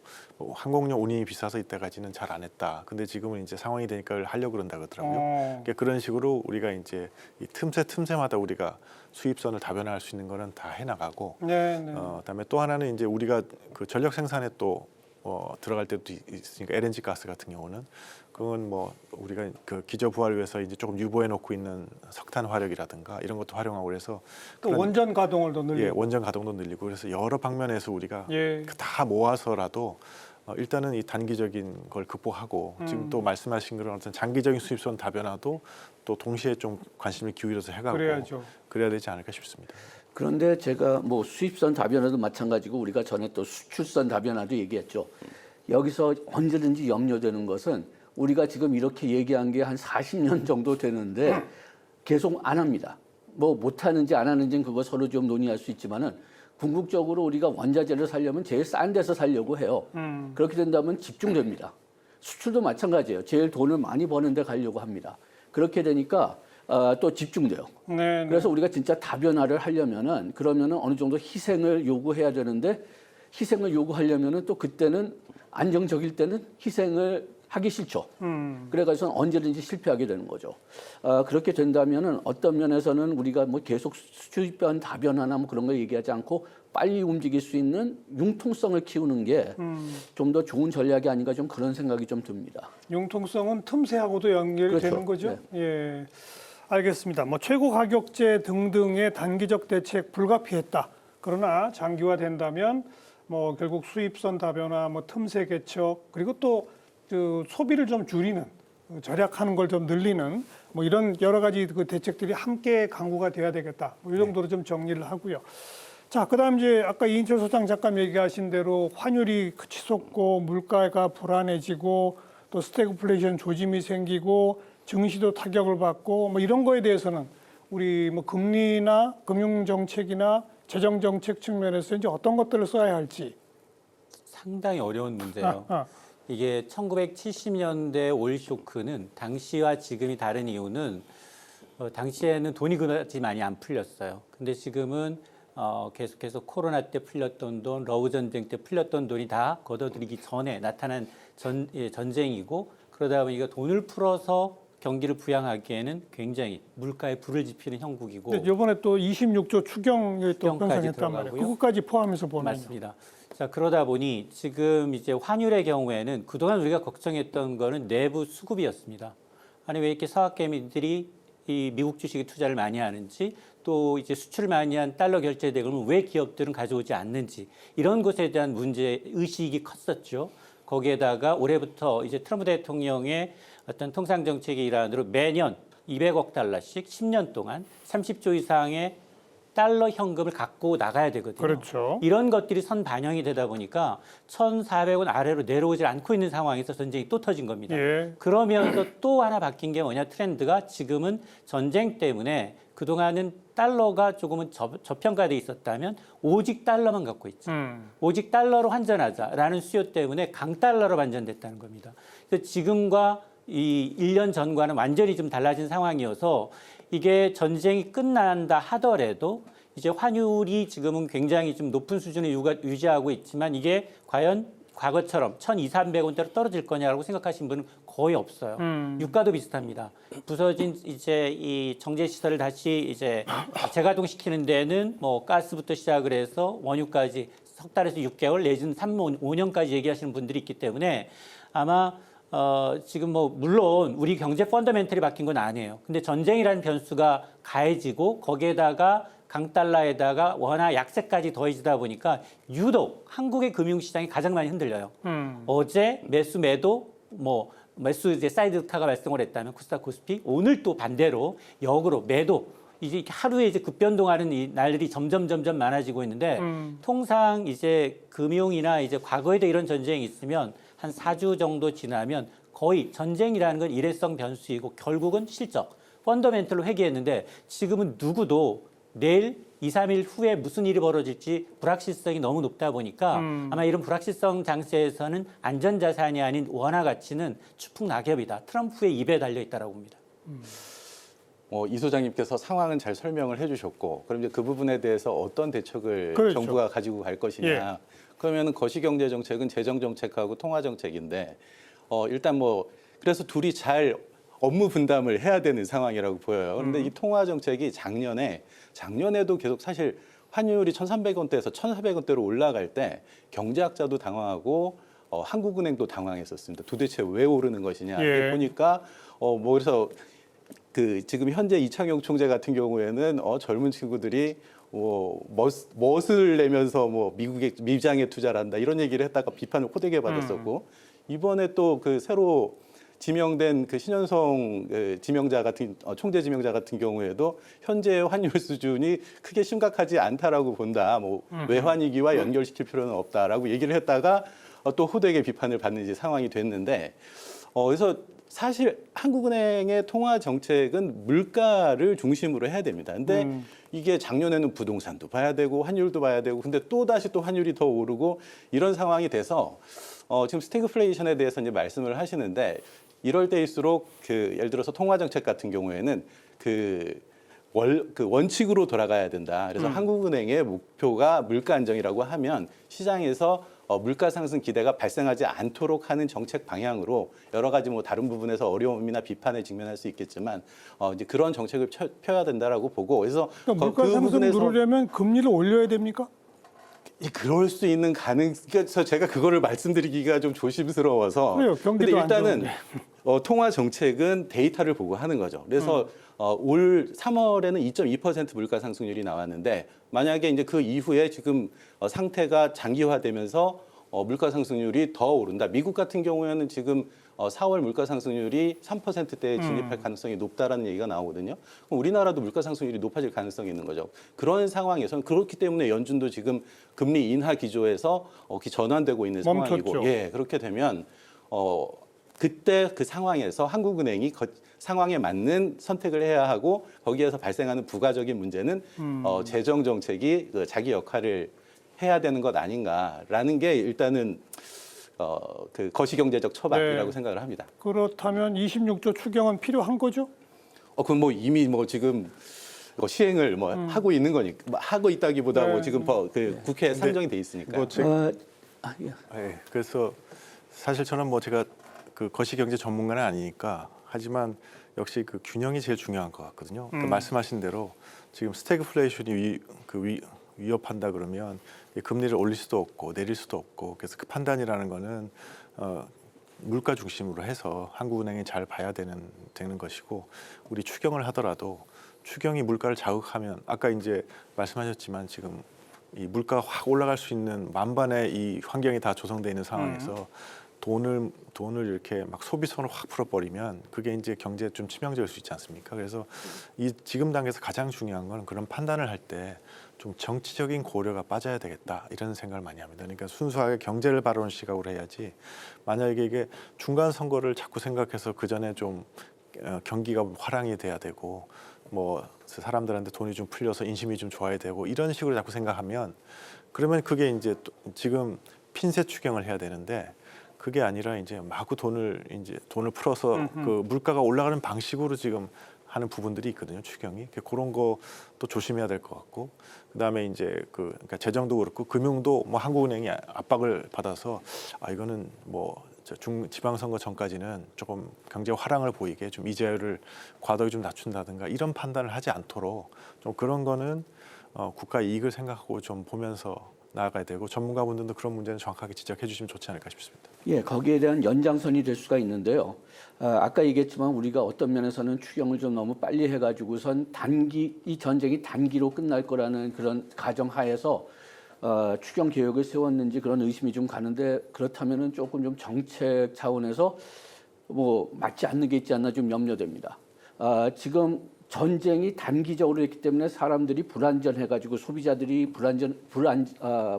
항공용 운임이 비싸서 이때까지는 잘 안 했다. 근데 지금은 이제 상황이 되니까 하려고 그런다 그러더라고요. 그러니까 그런 식으로 우리가 이제 이 틈새마다 우리가 수입선을 다변화할 수 있는 거는 다 해나가고 그다음에 또 하나는 이제 우리가 그 전력 생산에 또 들어갈 때도 있으니까 LNG 가스 같은 경우는 그건 뭐 우리가 그 기저 부활위해서 이제 조금 유보해 놓고 있는 석탄 화력이라든가 이런 것도 활용하고 그래서 또 원전 가동을 더 늘리고 원전 가동도 늘리고 그래서 여러 방면에서 우리가 다 모아서라도 일단은 이 단기적인 걸 극복하고 지금 또 말씀하신 그런 어떤 장기적인 수입선 다변화도 또 동시에 좀 관심을 기울여서 해가고 그래야 되지 않을까 싶습니다. 그런데 제가 뭐 수입선 다변화도 마찬가지고 우리가 전에 또 수출선 다변화도 얘기했죠. 여기서 언제든지 염려되는 것은 우리가 지금 이렇게 얘기한 게 한 40년 정도 되는데 계속 안 합니다. 뭐 못하는지 안 하는지는 그거 서로 좀 논의할 수 있지만은 궁극적으로 우리가 원자재를 살려면 제일 싼 데서 살려고 해요. 그렇게 된다면 집중됩니다. 수출도 마찬가지예요. 제일 돈을 많이 버는 데 가려고 합니다. 그렇게 되니까 또 집중돼요. 네, 네. 그래서 우리가 진짜 다변화를 하려면은 그러면은 어느 정도 희생을 요구해야 되는데 희생을 요구하려면은 또 그때는 안정적일 때는 희생을 하기 싫죠. 그래가지고 언제든지 실패하게 되는 거죠. 그렇게 된다면은 어떤 면에서는 우리가 뭐 계속 수입변 다변화나 뭐 그런 거 얘기하지 않고 빨리 움직일 수 있는 융통성을 키우는 게 좀 더 좋은 전략이 아닌가 좀 그런 생각이 좀 듭니다. 융통성은 틈새하고도 연결되는 그렇죠. 거죠. 예, 알겠습니다. 뭐 최고 가격제 등등의 단기적 대책 불가피했다. 그러나 장기화된다면 뭐 결국 수입선 다변화, 뭐 틈새 개척 그리고 또 그 소비를 좀 줄이는 절약하는 걸 좀 늘리는 뭐 이런 여러 가지 그 대책들이 함께 강구가 돼야 되겠다. 뭐 이 정도로 좀 정리를 하고요. 자, 그다음 이제 아까 이인철 소장 잠깐 얘기하신 대로 환율이 치솟고 물가가 불안해지고 또 스태그플레이션 조짐이 생기고 증시도 타격을 받고 뭐 이런 거에 대해서는 우리 뭐 금리나 금융 정책이나 재정 정책 측면에서 이제 어떤 것들을 써야 할지 상당히 어려운 문제예요. 이게 1970년대 오일 쇼크는 당시와 지금이 다른 이유는 당시에는 돈이 그다지 많이 안 풀렸어요. 근데 지금은 계속해서 코로나 때 풀렸던 돈, 러우 전쟁 때 풀렸던 돈이 다 걷어들이기 전에 나타난 전쟁이고 그러다 보니까 돈을 풀어서 경기를 부양하기에는 굉장히 물가에 불을 지피는 형국이고. 이번에 또 26조 추경에 또 추경까지 편성했단 말이에요. 들어가고요. 그것까지 포함해서 보면 맞습니다. 자, 그러다 보니 지금 이제 환율의 경우에는 그동안 우리가 걱정했던 거는 내부 수급이었습니다. 아니 왜 이렇게 서학개미들이 이 미국 주식에 투자를 많이 하는지 또 이제 수출을 많이 한 달러 결제 대금을 왜 기업들은 가져오지 않는지 이런 것에 대한 문제 의식이 컸었죠. 거기에다가 올해부터 이제 트럼프 대통령의 어떤 통상 정책의 일환으로 매년 200억 달러씩 10년 동안 30조 이상의 달러 현금을 갖고 나가야 되거든요. 그렇죠. 이런 것들이 선 반영이 되다 보니까 1,400원 아래로 내려오질 않고 있는 상황에서 전쟁이 또 터진 겁니다. 예. 그러면서 또 하나 바뀐 게 뭐냐 트렌드가 지금은 전쟁 때문에 그동안은 달러가 조금은 저평가돼 있었다면 오직 달러만 갖고 있죠. 오직 달러로 환전하자라는 수요 때문에 강달러로 반전됐다는 겁니다. 그래서 지금과 이 1년 전과는 완전히 좀 달라진 상황이어서 이게 전쟁이 끝난다 하더라도 이제 환율이 지금은 굉장히 좀 높은 수준을 유지하고 있지만 이게 과연 과거처럼 1,200~1,300원대로 떨어질 거냐라고 생각하시는 분은 거의 없어요. 유가도 비슷합니다. 부서진 이제 이 정제 시설을 다시 이제 재가동시키는 데는 뭐 가스부터 시작을 해서 원유까지 석 달에서 6개월 내지는 3, 5년까지 얘기하시는 분들이 있기 때문에 아마 지금 뭐 물론 우리 경제 펀더멘털이 바뀐 건 아니에요. 근데 전쟁이라는 변수가 가해지고 거기에다가 강달러에다가 원화 약세까지 더해지다 보니까 유독 한국의 금융시장이 가장 많이 흔들려요. 어제 매수 이제 사이드카가 발생을 했다면 코스닥 코스피 오늘 또 반대로 역으로 매도 이제 하루에 이제 급변동하는 이 날들이 점점 많아지고 있는데 통상 이제 금융이나 이제 과거에도 이런 전쟁이 있으면 한 4주 정도 지나면 거의 전쟁이라는 건 일회성 변수이고 결국은 실적, 펀더멘털로 회귀했는데 지금은 누구도 내일 2, 3일 후에 무슨 일이 벌어질지 불확실성이 너무 높다 보니까 아마 이런 불확실성 장세에서는 안전자산이 아닌 원화 가치는 추풍낙엽이다. 트럼프의 입에 달려 있다고 봅니다. 이 소장님께서 상황은 잘 설명을 해주셨고 그럼 이제 그 부분에 대해서 어떤 대책을 그렇죠. 정부가 가지고 갈 것이냐. 예. 그러면은 거시경제 정책은 재정 정책하고 통화 정책인데 일단 뭐 그래서 둘이 잘 업무 분담을 해야 되는 상황이라고 보여요. 그런데 이 통화 정책이 작년에도 계속 사실 환율이 1,300원대에서 1,400원대로 올라갈 때 경제학자도 당황하고 한국은행도 당황했었습니다. 도대체 왜 오르는 것이냐. 예. 보니까 뭐 그래서 그 지금 현재 이창용 총재 같은 경우에는 젊은 친구들이 멋을 내면서 뭐 미국의 미장에 투자를 한다 이런 얘기를 했다가 비판을 호되게 받았었고 이번에 또 그 새로 지명된 그 신현성 지명자 같은 총재 지명자 같은 경우에도 현재 환율 수준이 크게 심각하지 않다라고 본다. 뭐 외환위기와 연결시킬 필요는 없다라고 얘기를 했다가 또 호되게 비판을 받는 이제 상황이 됐는데 그래서 사실 한국은행의 통화 정책은 물가를 중심으로 해야 됩니다. 근데 이게 작년에는 부동산도 봐야 되고 환율도 봐야 되고 근데 또 다시 또 환율이 더 오르고 이런 상황이 돼서 지금 스태그플레이션에 대해서 이제 말씀을 하시는데 이럴 때일수록 그 예를 들어서 통화 정책 같은 경우에는 그 원칙으로 돌아가야 된다. 그래서 한국은행의 목표가 물가 안정이라고 하면 시장에서 물가 상승 기대가 발생하지 않도록 하는 정책 방향으로 여러 가지 뭐 다른 부분에서 어려움이나 비판에 직면할 수 있겠지만 이제 그런 정책을 펴야 된다라고 보고 그래서 그러니까 물가 상승 누르려면 금리를 올려야 됩니까? 그럴 수 있는 그래서 제가 그거를 말씀드리기가 좀 조심스러워서. 그래요. 경기도 근데 일단은 안 좋은데. 통화 정책은 데이터를 보고 하는 거죠. 그래서 올 3월에는 2.2% 물가 상승률이 나왔는데 만약에 이제 그 이후에 지금 상태가 장기화되면서 물가 상승률이 더 오른다. 미국 같은 경우에는 지금 4월 물가 상승률이 3%대에 진입할 가능성이 높다라는 얘기가 나오거든요. 그럼 우리나라도 물가 상승률이 높아질 가능성이 있는 거죠. 그런 상황에서는 그렇기 때문에 연준도 지금 금리 인하 기조에서 전환되고 있는 상황이고, 멈췄죠. 그렇게 되면 그때 그 상황에서 한국은행이 상황에 맞는 선택을 해야 하고 거기에서 발생하는 부가적인 문제는 재정 정책이 자기 역할을 해야 되는 것 아닌가라는 게 일단은 그 거시경제적 처방이라고 생각을 합니다. 그렇다면 26조 추경은 필요한 거죠? 그건 뭐 이미 뭐 지금 시행을 뭐 하고 있는 거니까 하고 있다기보다 뭐 지금 그 국회에 상정이 돼 있으니까. 그래서 사실 저는 뭐 제가 그 거시경제 전문가는 아니니까 하지만 역시 그 균형이 제일 중요한 것 같거든요. 그러니까 말씀하신 대로 지금 스태그플레이션이 위협한다 그러면 금리를 올릴 수도 없고 내릴 수도 없고 그래서 그 판단이라는 거는 물가 중심으로 해서 한국은행이 잘 봐야 되는 것이고 우리 추경을 하더라도 추경이 물가를 자극하면 아까 이제 말씀하셨지만 지금 이 물가가 확 올라갈 수 있는 만반의 이 환경이 다 조성되어 있는 상황에서 돈을 이렇게 막 소비선을 확 풀어버리면 그게 이제 경제에 좀 치명적일 수 있지 않습니까? 그래서 이 지금 단계에서 가장 중요한 건 그런 판단을 할 때 좀 정치적인 고려가 빠져야 되겠다 이런 생각을 많이 합니다. 그러니까 순수하게 경제를 바라보는 시각으로 해야지 만약에 이게 중간 선거를 자꾸 생각해서 그 전에 좀 경기가 화랑이 돼야 되고 뭐 사람들한테 돈이 좀 풀려서 인심이 좀 좋아야 되고 이런 식으로 자꾸 생각하면 그러면 그게 이제 지금 핀셋 추경을 해야 되는데 그게 아니라 이제 마구 돈을 풀어서 그 물가가 올라가는 방식으로 지금 하는 부분들이 있거든요. 추경이 그런 것도 조심해야 될 것 같고 그다음에 이제 그러니까 재정도 그렇고 금융도 뭐 한국은행이 압박을 받아서 이거는 뭐 지방선거 전까지는 조금 경제 화랑을 보이게 좀 이자율을 과도하게 좀 낮춘다든가 이런 판단을 하지 않도록 좀 그런 거는 국가 이익을 생각하고 좀 보면서 나아가야 되고 전문가분들도 그런 문제는 정확하게 지적해 주시면 좋지 않을까 싶습니다. 예, 거기에 대한 연장선이 될 수가 있는데요. 아까 얘기했지만 우리가 어떤 면에서는 추경을 좀 너무 빨리 해가지고선 이 전쟁이 단기로 끝날 거라는 그런 가정하에서 추경 계획을 세웠는지 그런 의심이 좀 가는데 그렇다면은 조금 좀 정책 차원에서 뭐 맞지 않는 게 있지 않나 좀 염려됩니다. 지금 전쟁이 단기적으로 했기 때문에 사람들이 불안전해가지고 소비자들이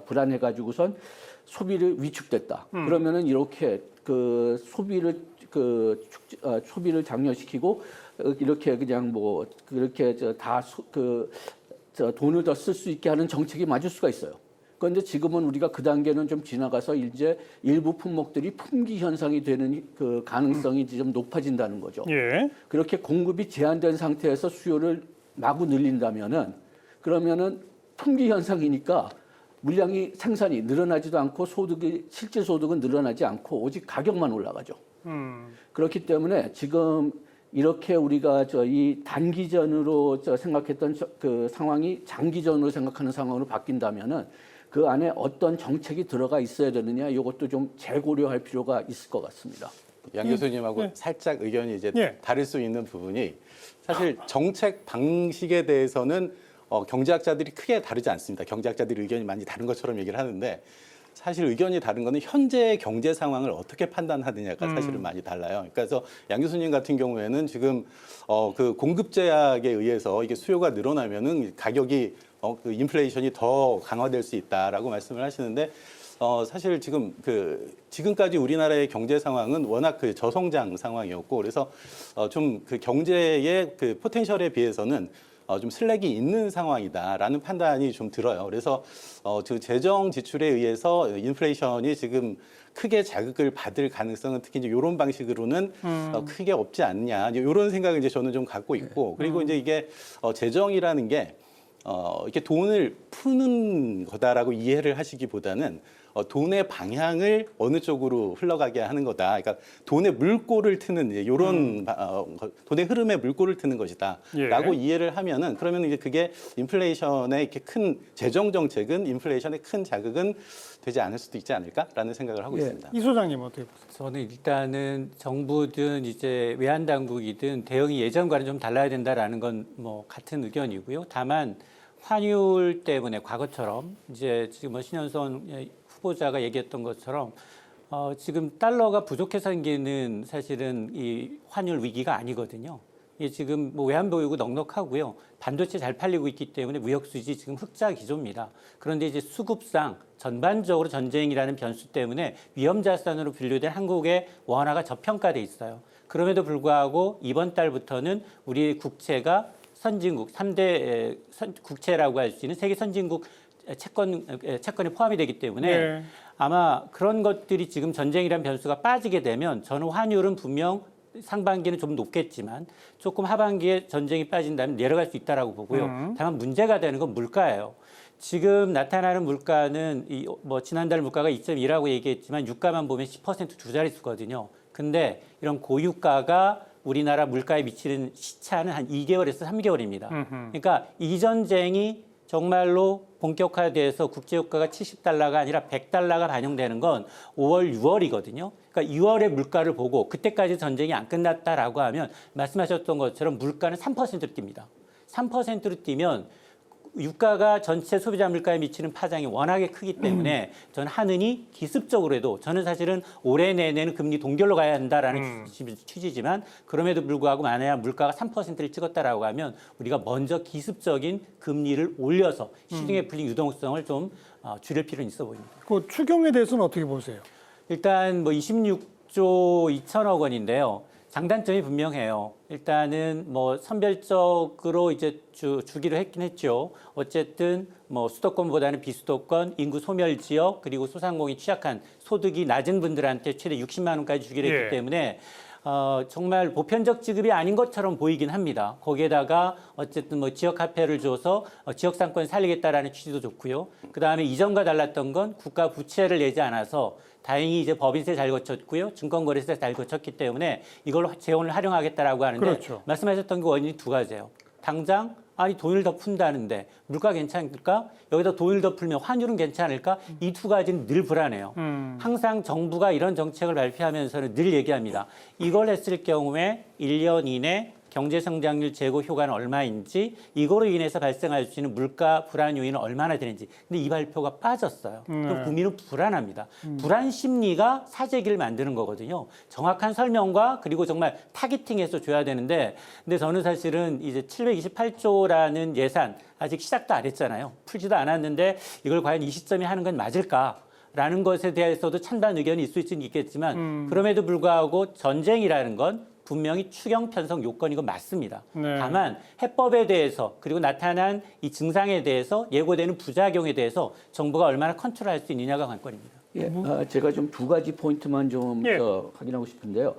불안해가지고선 소비를 위축됐다. 그러면은 이렇게 그 소비를 장려시키고 이렇게 그냥 뭐 그렇게 돈을 더 쓸 수 있게 하는 정책이 맞을 수가 있어요. 그런데 지금은 우리가 그 단계는 좀 지나가서 이제 일부 품목들이 품귀 현상이 되는 그 가능성이 좀 높아진다는 거죠. 예. 그렇게 공급이 제한된 상태에서 수요를 마구 늘린다면은 그러면은 품귀 현상이니까 물량이 생산이 늘어나지도 않고 실질 소득은 늘어나지 않고 오직 가격만 올라가죠. 그렇기 때문에 지금 이렇게 우리가 이 단기전으로 생각했던 그 상황이 장기전으로 생각하는 상황으로 바뀐다면은 그 안에 어떤 정책이 들어가 있어야 되느냐 이것도 좀 재고려할 필요가 있을 것 같습니다. 양 교수님하고 살짝 의견이 이제 다를 수 있는 부분이 사실 정책 방식에 대해서는 경제학자들이 크게 다르지 않습니다. 경제학자들이 의견이 많이 다른 것처럼 얘기를 하는데 사실 의견이 다른 거는 현재 경제 상황을 어떻게 판단하느냐가 사실은 많이 달라요. 그래서 양 교수님 같은 경우에는 지금 그 공급 제약에 의해서 이게 수요가 늘어나면은 가격이 그 인플레이션이 더 강화될 수 있다라고 말씀을 하시는데 사실 지금까지 우리나라의 경제 상황은 워낙 그 저성장 상황이었고 그래서 좀 그 경제의 그 포텐셜에 비해서는 좀 슬랙이 있는 상황이다라는 판단이 좀 들어요. 그래서 재정 지출에 의해서 인플레이션이 지금 크게 자극을 받을 가능성은 특히 이제 이런 방식으로는 크게 없지 않냐 이런 생각을 이제 저는 좀 갖고 있고 그리고 이제 이게 재정이라는 게 이렇게 돈을 푸는 거다라고 이해를 하시기보다는 돈의 방향을 어느 쪽으로 흘러가게 하는 거다. 그러니까 돈의 물꼬를 트는 이런 돈의 흐름에 물꼬를 트는 것이다라고 이해를 하면은 그러면 이제 그게 인플레이션의 이렇게 큰 재정 정책은 인플레이션의 큰 자극은 되지 않을 수도 있지 않을까라는 생각을 하고 있습니다. 이 소장님 어떻게 보세요? 저는 일단은 정부든 이제 외환 당국이든 대응이 예전과는 좀 달라야 된다라는 건 뭐 같은 의견이고요. 다만 환율 때문에 과거처럼 이제 지금 뭐 신현선 후보자가 얘기했던 것처럼 지금 달러가 부족해서 생기는 사실은 이 환율 위기가 아니거든요. 이게 지금 뭐 외환 보유고 넉넉하고요. 반도체 잘 팔리고 있기 때문에 무역 수지 지금 흑자 기조입니다. 그런데 이제 수급상 전반적으로 전쟁이라는 변수 때문에 위험 자산으로 분류된 한국의 원화가 저평가돼 있어요. 그럼에도 불구하고 이번 달부터는 우리 국채가 선진국 3대 국채라고 할 수 있는 세계 선진국 채권에 포함이 되기 때문에 아마 그런 것들이 지금 전쟁이라는 변수가 빠지게 되면 저는 환율은 분명 상반기는 좀 높겠지만 조금 하반기에 전쟁이 빠진다면 내려갈 수 있다라고 보고요. 다만 문제가 되는 건 물가예요. 지금 나타나는 물가는 뭐 지난달 물가가 2.2라고 얘기했지만 유가만 보면 10% 두 자릿수거든요. 근데 이런 고유가가 우리나라 물가에 미치는 시차는 한 2개월에서 3개월입니다. 그러니까 이 전쟁이 정말로 본격화돼서 국제유가가 70달러가 아니라 100달러가 반영되는 건 5월, 6월이거든요. 그러니까 2월의 물가를 보고 그때까지 전쟁이 안 끝났다라고 하면 말씀하셨던 것처럼 물가는 3%로 뜁니다. 3%로 뛰면 유가가 전체 소비자 물가에 미치는 파장이 워낙에 크기 때문에 저는 하느니 기습적으로라도 저는 사실은 올해 내내는 금리 동결로 가야 한다라는 취지지만 그럼에도 불구하고 만약 물가가 3%를 찍었다라고 하면 우리가 먼저 기습적인 금리를 올려서 시중에 풀린 유동성을 좀 줄일 필요는 있어 보입니다. 그 추경에 대해서는 어떻게 보세요? 일단 뭐 26조 2천억 원인데요. 장단점이 분명해요. 일단은 뭐 선별적으로 이제 주기로 했긴 했죠. 어쨌든 뭐 수도권보다는 비수도권, 인구 소멸 지역 그리고 소상공인 취약한 소득이 낮은 분들한테 최대 60만 원까지 주기로 했기 때문에 정말 보편적 지급이 아닌 것처럼 보이긴 합니다. 거기에다가 어쨌든 뭐 지역 화폐를 줘서 지역 상권 살리겠다라는 취지도 좋고요. 그다음에 이전과 달랐던 건 국가 부채를 내지 않아서 다행히 이제 법인세 잘 거쳤고요. 증권거래세 잘 거쳤기 때문에 이걸 재원을 활용하겠다라고 하는데 말씀하셨던 그 원인이 두 가지예요. 당장 아니 돈을 더 푼다는데 물가 괜찮을까? 여기다 돈을 더 풀면 환율은 괜찮을까? 이 두 가지는 늘 불안해요. 항상 정부가 이런 정책을 발표하면서는 늘 얘기합니다. 이걸 했을 경우에 1년 이내 경제 성장률 제고 효과는 얼마인지 이거로 인해서 발생할 수 있는 물가 불안 요인은 얼마나 되는지. 근데 이 발표가 빠졌어요. 그럼 국민은 불안합니다. 불안 심리가 사재기를 만드는 거거든요. 정확한 설명과 그리고 정말 타겟팅해서 줘야 되는데 근데 저는 사실은 이제 728조라는 예산 아직 시작도 안 했잖아요. 풀지도 않았는데 이걸 과연 이 시점에 하는 건 맞을까? 라는 것에 대해서도 찬반 의견이 있을 수는 있겠지만 그럼에도 불구하고 전쟁이라는 건 분명히 추경 편성 요건인 건 맞습니다. 다만 해법에 대해서 그리고 나타난 이 증상에 대해서 예고되는 부작용에 대해서 정부가 얼마나 컨트롤할 수 있느냐가 관건입니다. 제가 좀 두 가지 포인트만 좀 확인하고 싶은데요.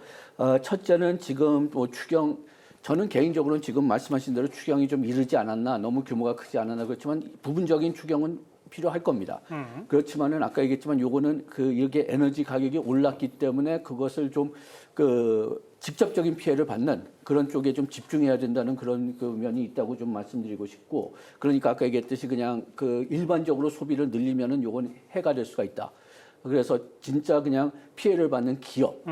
첫째는 지금 뭐 추경 저는 개인적으로는 지금 말씀하신 대로 추경이 좀 이르지 않았나 너무 규모가 크지 않았나 그렇지만 부분적인 추경은 필요할 겁니다. 그렇지만은 아까 얘기했지만 요거는 이게 에너지 가격이 올랐기 때문에 그것을 좀 직접적인 피해를 받는 그런 쪽에 좀 집중해야 된다는 그런 면이 있다고 좀 말씀드리고 싶고 그러니까 아까 얘기했듯이 그냥 일반적으로 소비를 늘리면은 요건 해가 될 수가 있다. 그래서 진짜 그냥 피해를 받는 기업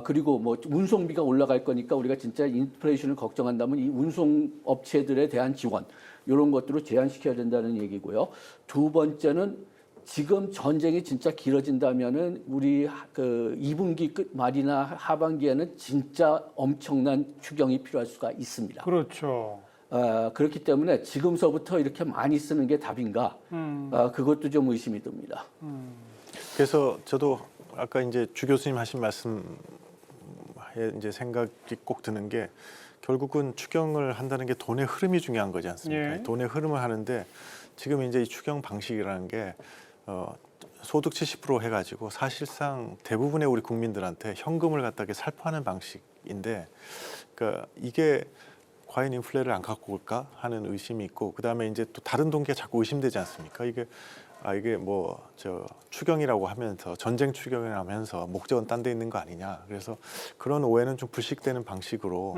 그리고 뭐 운송비가 올라갈 거니까 우리가 진짜 인플레이션을 걱정한다면 이 운송업체들에 대한 지원 이런 것들을 제한시켜야 된다는 얘기고요. 두 번째는 지금 전쟁이 진짜 길어진다면은 우리 그 2분기 끝 말이나 하반기에는 진짜 엄청난 추경이 필요할 수가 있습니다. 그렇죠. 그렇기 때문에 지금서부터 이렇게 많이 쓰는 게 답인가? 그것도 좀 의심이 듭니다. 그래서 저도 아까 이제 주 교수님 하신 말씀에 이제 생각이 꼭 드는 게 결국은 추경을 한다는 게 돈의 흐름이 중요한 거지 않습니까? 예. 돈의 흐름을 하는데 지금 이제 이 추경 방식이라는 게 소득 70% 해가지고 사실상 대부분의 우리 국민들한테 현금을 갖다가 살포하는 방식인데, 그러니까 이게 과연 인플레를 안 갖고 올까 하는 의심이 있고, 그 다음에 이제 또 다른 동기가 자꾸 의심되지 않습니까? 이게 뭐 추경이라고 하면서 전쟁 추경을 하면서 목적은 딴 데 있는 거 아니냐. 그래서 그런 오해는 좀 불식되는 방식으로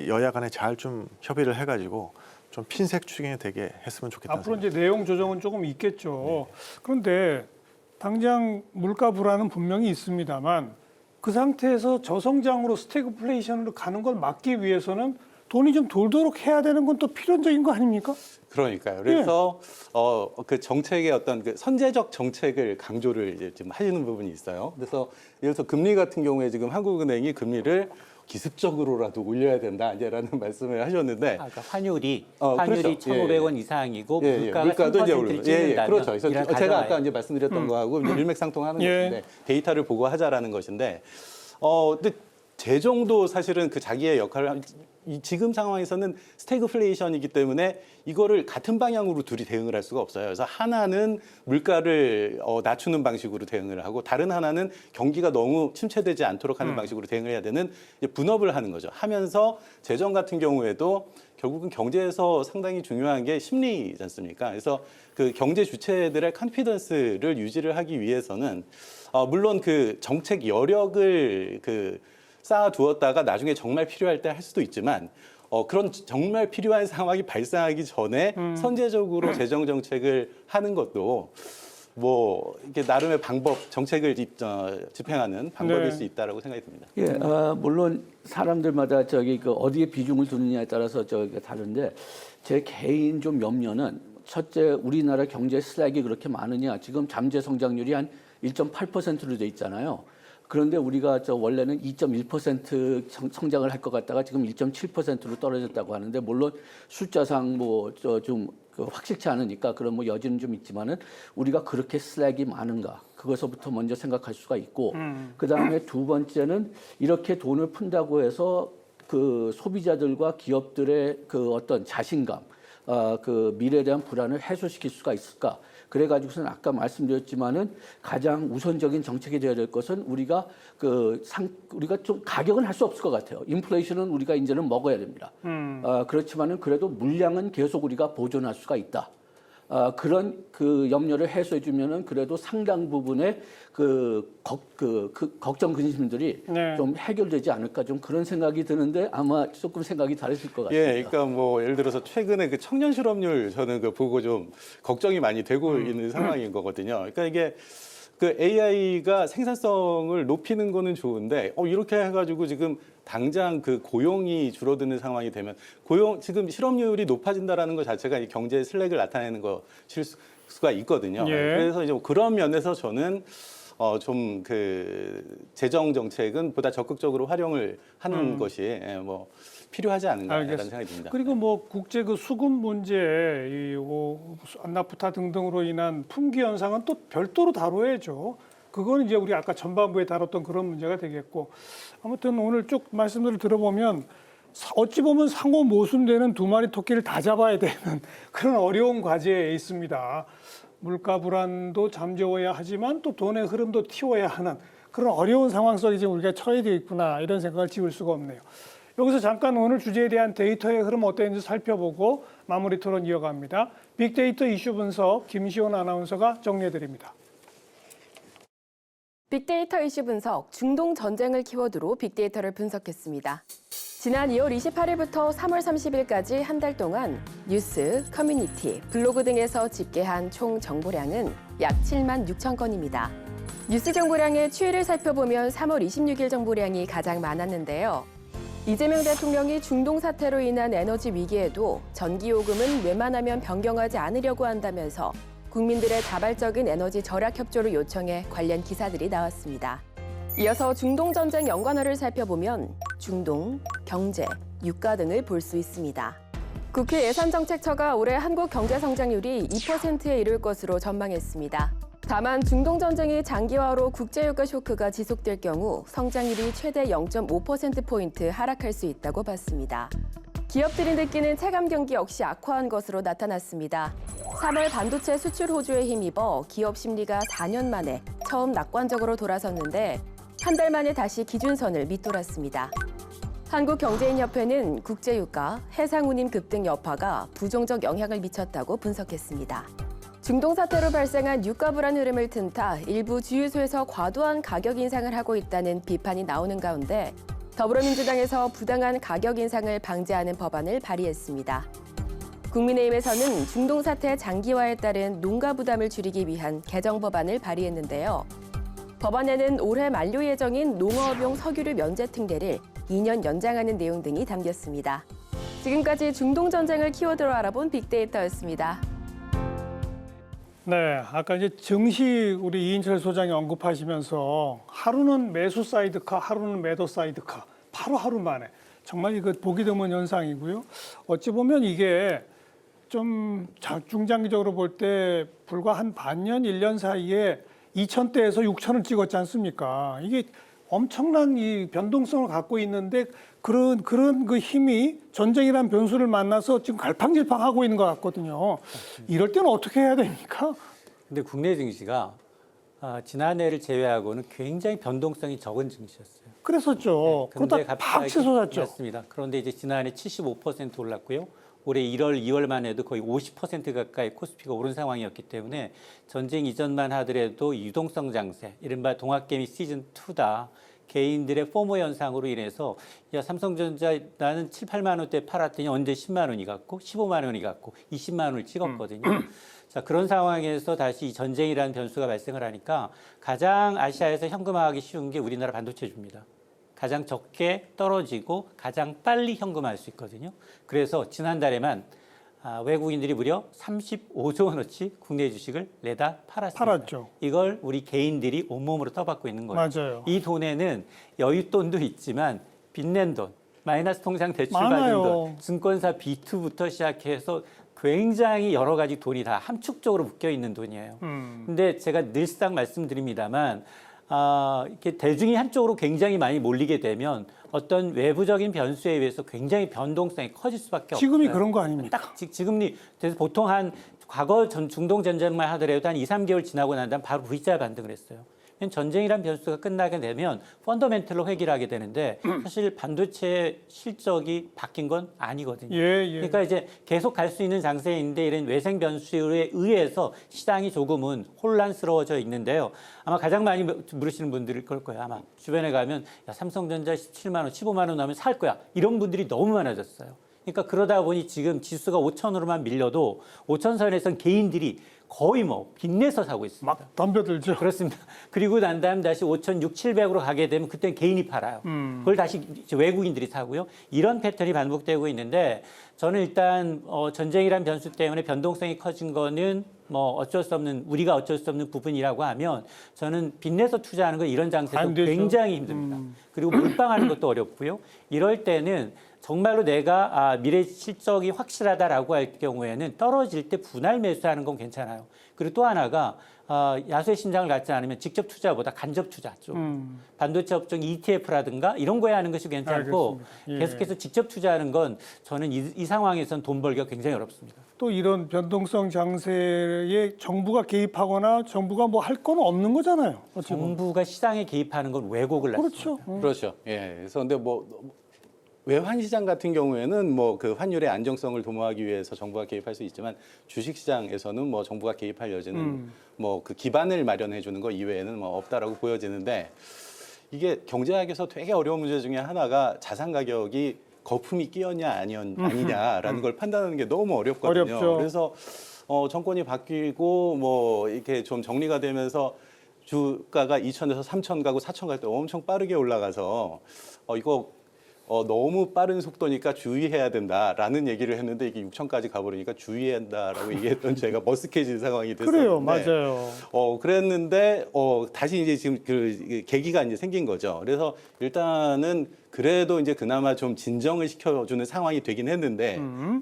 여야 간에 잘 좀 협의를 해가지고 좀 핀셋 추경이 되게 했으면 좋겠다는 앞으로 생각이 이제 내용 조정은 조금 있겠죠. 그런데 당장 물가 불안은 분명히 있습니다만 그 상태에서 저성장으로 스태그플레이션으로 가는 걸 막기 위해서는 돈이 좀 돌도록 해야 되는 건 또 필연적인 거 아닙니까? 그러니까요. 그래서 그 정책의 어떤 그 선제적 정책을 강조를 이제 지금 하시는 부분이 있어요. 그래서 예를 들어서 금리 같은 경우에 지금 한국은행이 금리를 기습적으로라도 올려야 된다 이제라는 말씀을 하셨는데, 아까 환율이 그렇죠. 1,500원 이상이고 물가가 물가도 이제 3%를 찍는다면 그렇죠. 그래서 이런 제가 가정하에 아까 이제 말씀드렸던 거하고 이제 일맥상통하는 예. 것인데 데이터를 보고 하자라는 것인데, 근데 재정도 사실은 그 자기의 역할을 이 지금 상황에서는 스태그플레이션이기 때문에 이거를 같은 방향으로 둘이 대응을 할 수가 없어요. 그래서 하나는 물가를 낮추는 방식으로 대응을 하고 다른 하나는 경기가 너무 침체되지 않도록 하는 방식으로 대응을 해야 되는 이제 분업을 하는 거죠. 하면서 재정 같은 경우에도 결국은 경제에서 상당히 중요한 게 심리지 않습니까? 그래서 그 경제 주체들의 컨피던스를 유지를 하기 위해서는 물론 그 정책 여력을 쌓아두었다가 나중에 정말 필요할 때 할 수도 있지만 그런 정말 필요한 상황이 발생하기 전에 선제적으로 재정 정책을 하는 것도 뭐 이게 나름의 방법, 정책을 집행하는 방법일 네. 수 있다라고 생각이 듭니다. 예, 물론 사람들마다 그 어디에 비중을 두느냐에 따라서 다른데 제 개인 좀 염려는 첫째 우리나라 경제 슬랙이 그렇게 많으냐. 지금 잠재 성장률이 한 1.8%로 돼 있잖아요. 그런데 우리가 원래는 2.1% 성장을 할 것 같다가 지금 1.7%로 떨어졌다고 하는데, 물론 숫자상 좀 확실치 않으니까 그런 여지는 좀 있지만은 우리가 그렇게 슬랙이 많은가, 그것부터 먼저 생각할 수가 있고, 그 다음에 두 번째는 이렇게 돈을 푼다고 해서 그 소비자들과 기업들의 그 어떤 자신감, 그 미래에 대한 불안을 해소시킬 수가 있을까? 그래가지고서는 아까 말씀드렸지만은 가장 우선적인 정책이 되어야 될 것은 우리가 우리가 좀 가격은 할 수 없을 것 같아요. 인플레이션은 우리가 이제는 먹어야 됩니다. 그렇지만은 그래도 물량은 계속 우리가 보존할 수가 있다. 그런 그 염려를 해소해주면은 그래도 상당 부분의 걱정 근심들이 네. 좀 해결되지 않을까, 좀 그런 생각이 드는데 아마 조금 생각이 다르실 것 같습니다. 예, 그러니까 뭐 예를 들어서 최근에 그 청년 실업률 저는 그 보고 좀 걱정이 많이 되고 있는 상황인 거거든요. 그러니까 이게 그 AI가 생산성을 높이는 거는 좋은데 이렇게 해가지고 지금 당장 그 고용이 줄어드는 상황이 되면 지금 실업률이 높아진다라는 것 자체가 이 경제 슬랙을 나타내는 것일 수가 있거든요. 예. 그래서 이제 그런 면에서 저는 좀 그 재정 정책은 보다 적극적으로 활용을 하는 것이 필요하지 않은가라는 생각이 듭니다. 그리고 국제 그 수급 문제, 안나프타 등등으로 인한 품귀 현상은 또 별도로 다뤄야죠. 그건 이제 우리 아까 전반부에 다뤘던 그런 문제가 되겠고, 아무튼 오늘 쭉 말씀들을 들어보면 어찌 보면 상호 모순되는 두 마리 토끼를 다 잡아야 되는 그런 어려운 과제에 있습니다. 물가 불안도 잠재워야 하지만 또 돈의 흐름도 틔워야 하는 그런 어려운 상황 속에 지금 우리가 처해 되어 있구나, 이런 생각을 지울 수가 없네요. 여기서 잠깐 오늘 주제에 대한 데이터의 흐름 어땠는지 살펴보고 마무리 토론 이어갑니다. 빅데이터 이슈 분석 김시온 아나운서가 정리해드립니다. 빅데이터 이슈 분석, 중동 전쟁을 키워드로 빅데이터를 분석했습니다. 지난 2월 28일부터 3월 30일까지 한 달 동안 뉴스, 커뮤니티, 블로그 등에서 집계한 총 정보량은 약 7만 6천 건입니다. 뉴스 정보량의 추이를 살펴보면 3월 26일 정보량이 가장 많았는데요. 이재명 대통령이 중동 사태로 인한 에너지 위기에도 전기요금은 웬만하면 변경하지 않으려고 한다면서 국민들의 자발적인 에너지 절약 협조를 요청해 관련 기사들이 나왔습니다. 이어서 중동 전쟁 연관어를 살펴보면 중동, 경제, 유가 등을 볼 수 있습니다. 국회 예산정책처가 올해 한국 경제 성장률이 2%에 이를 것으로 전망했습니다. 다만 중동 전쟁이 장기화로 국제유가 쇼크가 지속될 경우 성장률이 최대 0.5%포인트 하락할 수 있다고 봤습니다. 기업들이 느끼는 체감 경기 역시 악화한 것으로 나타났습니다. 3월 반도체 수출 호조에 힘입어 기업 심리가 4년 만에 처음 낙관적으로 돌아섰는데 한 달 만에 다시 기준선을 밑돌았습니다. 한국경제인협회는 국제유가, 해상운임 급등 여파가 부정적 영향을 미쳤다고 분석했습니다. 중동 사태로 발생한 유가 불안 흐름을 틈타 일부 주유소에서 과도한 가격 인상을 하고 있다는 비판이 나오는 가운데 더불어민주당에서 부당한 가격 인상을 방지하는 법안을 발의했습니다. 국민의힘에서는 중동 사태 장기화에 따른 농가 부담을 줄이기 위한 개정 법안을 발의했는데요. 법안에는 올해 만료 예정인 농어업용 석유류 면제 특례를 2년 연장하는 내용 등이 담겼습니다. 지금까지 중동 전쟁을 키워드로 알아본 빅데이터였습니다. 네, 아까 이제 증시 우리 이인철 소장이 언급하시면서 하루는 매수 사이드카, 하루는 매도 사이드카, 바로 하루 만에 정말 이거 보기 드문 현상이고요. 어찌 보면 이게 좀 중장기적으로 볼 때 불과 한 반년, 1년 사이에 2,000대에서 6,000을 찍었지 않습니까? 이게 엄청난 이 변동성을 갖고 있는데 그런 그 힘이 전쟁이란 변수를 만나서 지금 갈팡질팡하고 있는 것 같거든요. 이럴 때는 어떻게 해야 됩니까? 근데 국내 증시가 지난해를 제외하고는 굉장히 변동성이 적은 증시였어요. 그랬었죠. 그러다 팍 치솟았죠. 맞습니다. 그런데 이제 지난해 75% 올랐고요. 올해 1월, 2월만 해도 거의 50% 가까이 코스피가 오른 상황이었기 때문에 전쟁 이전만 하더라도 유동성 장세, 이른바 동학개미 시즌2다. 개인들의 포모 현상으로 인해서 야 삼성전자 나는 7, 8만 원대 팔았더니 언제 10만 원이 갔고 15만 원이 갔고 20만 원을 찍었거든요. 자, 그런 상황에서 다시 이 전쟁이라는 변수가 발생을 하니까 가장 아시아에서 현금화하기 쉬운 게 우리나라 반도체주입니다. 가장 적게 떨어지고 가장 빨리 현금화할 수 있거든요. 그래서 지난달에만 외국인들이 무려 35조 원어치 국내 주식을 내다 팔았습니다. 팔았죠. 이걸 우리 개인들이 온몸으로 떠받고 있는 거예요. 맞아요. 이 돈에는 여윳돈도 있지만 빚낸 돈, 마이너스 통장 대출 많아요. 받은 돈, 증권사 B2부터 시작해서 굉장히 여러 가지 돈이 다 함축적으로 묶여 있는 돈이에요. 근데 제가 늘상 말씀드립니다만 이렇게 대중이 한쪽으로 굉장히 많이 몰리게 되면 어떤 외부적인 변수에 의해서 굉장히 변동성이 커질 수밖에 없어요. 지금이 그런 거 아닙니까? 딱 지금이 그래서 보통 한 과거 중동 전쟁만 하더라도 한 2, 3개월 지나고 난 다음 바로 V자 반등을 했어요. 전쟁이란 변수가 끝나게 되면 펀더멘털로 회귀를 하게 되는데 사실 반도체 실적이 바뀐 건 아니거든요. 그러니까 이제 계속 갈 수 있는 장세인데 이런 외생 변수에 의해서 시장이 조금은 혼란스러워져 있는데요. 아마 가장 많이 물으시는 분들이 그럴 거예요. 아마 주변에 가면 야, 삼성전자 17만 원, 15만 원 나오면 살 거야. 이런 분들이 너무 많아졌어요. 그러니까 그러다 보니 지금 지수가 5천으로만 밀려도 5천선에선 개인들이 거의 뭐 빚내서 사고 있습니다. 막 덤벼들죠. 그렇습니다. 그리고 난 다음 다시 5,600, 700으로 가게 되면 그때는 개인이 팔아요. 그걸 다시 외국인들이 사고요. 이런 패턴이 반복되고 있는데 저는 일단 전쟁이란 변수 때문에 변동성이 커진 거는 뭐 어쩔 수 없는 우리가 어쩔 수 없는 부분이라고 하면 저는 빚내서 투자하는 건 이런 장세도 굉장히 힘듭니다. 그리고 몰빵하는 것도 어렵고요. 이럴 때는 정말로 내가 미래 실적이 확실하다라고 할 경우에는 떨어질 때 분할 매수하는 건 괜찮아요. 그리고 또 하나가 야수의 심장을 갖지 않으면 직접 투자보다 간접 투자 쪽 반도체 업종 ETF라든가 이런 거에 하는 것이 괜찮고 계속해서 직접 투자하는 건 저는 이 상황에선 돈 벌기가 굉장히 어렵습니다. 또 이런 변동성 장세에 정부가 개입하거나 정부가 뭐 할 건 없는 거잖아요. 정부가 시장에 개입하는 건 왜곡을 낳습니다. 그렇죠. 그렇죠. 예. 그래서 근데 뭐 외환 시장 같은 경우에는 뭐 그 환율의 안정성을 도모하기 위해서 정부가 개입할 수 있지만 주식 시장에서는 뭐 정부가 개입할 여지는 뭐 그 기반을 마련해 주는 거 이외에는 뭐 없다라고 보여지는데 이게 경제학에서 되게 어려운 문제 중에 하나가 자산 가격이 거품이 끼었냐 아니냐라는 걸 판단하는 게 너무 어렵거든요. 어렵죠. 그래서 정권이 바뀌고 뭐 이렇게 좀 정리가 되면서 주가가 2,000에서 3,000 가고 4,000 갈 때 엄청 빠르게 올라가서 이거 너무 빠른 속도니까 주의해야 된다라는 얘기를 했는데 이게 6천까지 가버리니까 주의해야 한다라고 얘기했던 제가 머쓱해진 상황이 됐었는데 그래요, 맞아요. 그랬는데 다시 이제 지금 그 계기가 이제 생긴 거죠. 그래서 일단은 그래도 이제 그나마 좀 진정을 시켜주는 상황이 되긴 했는데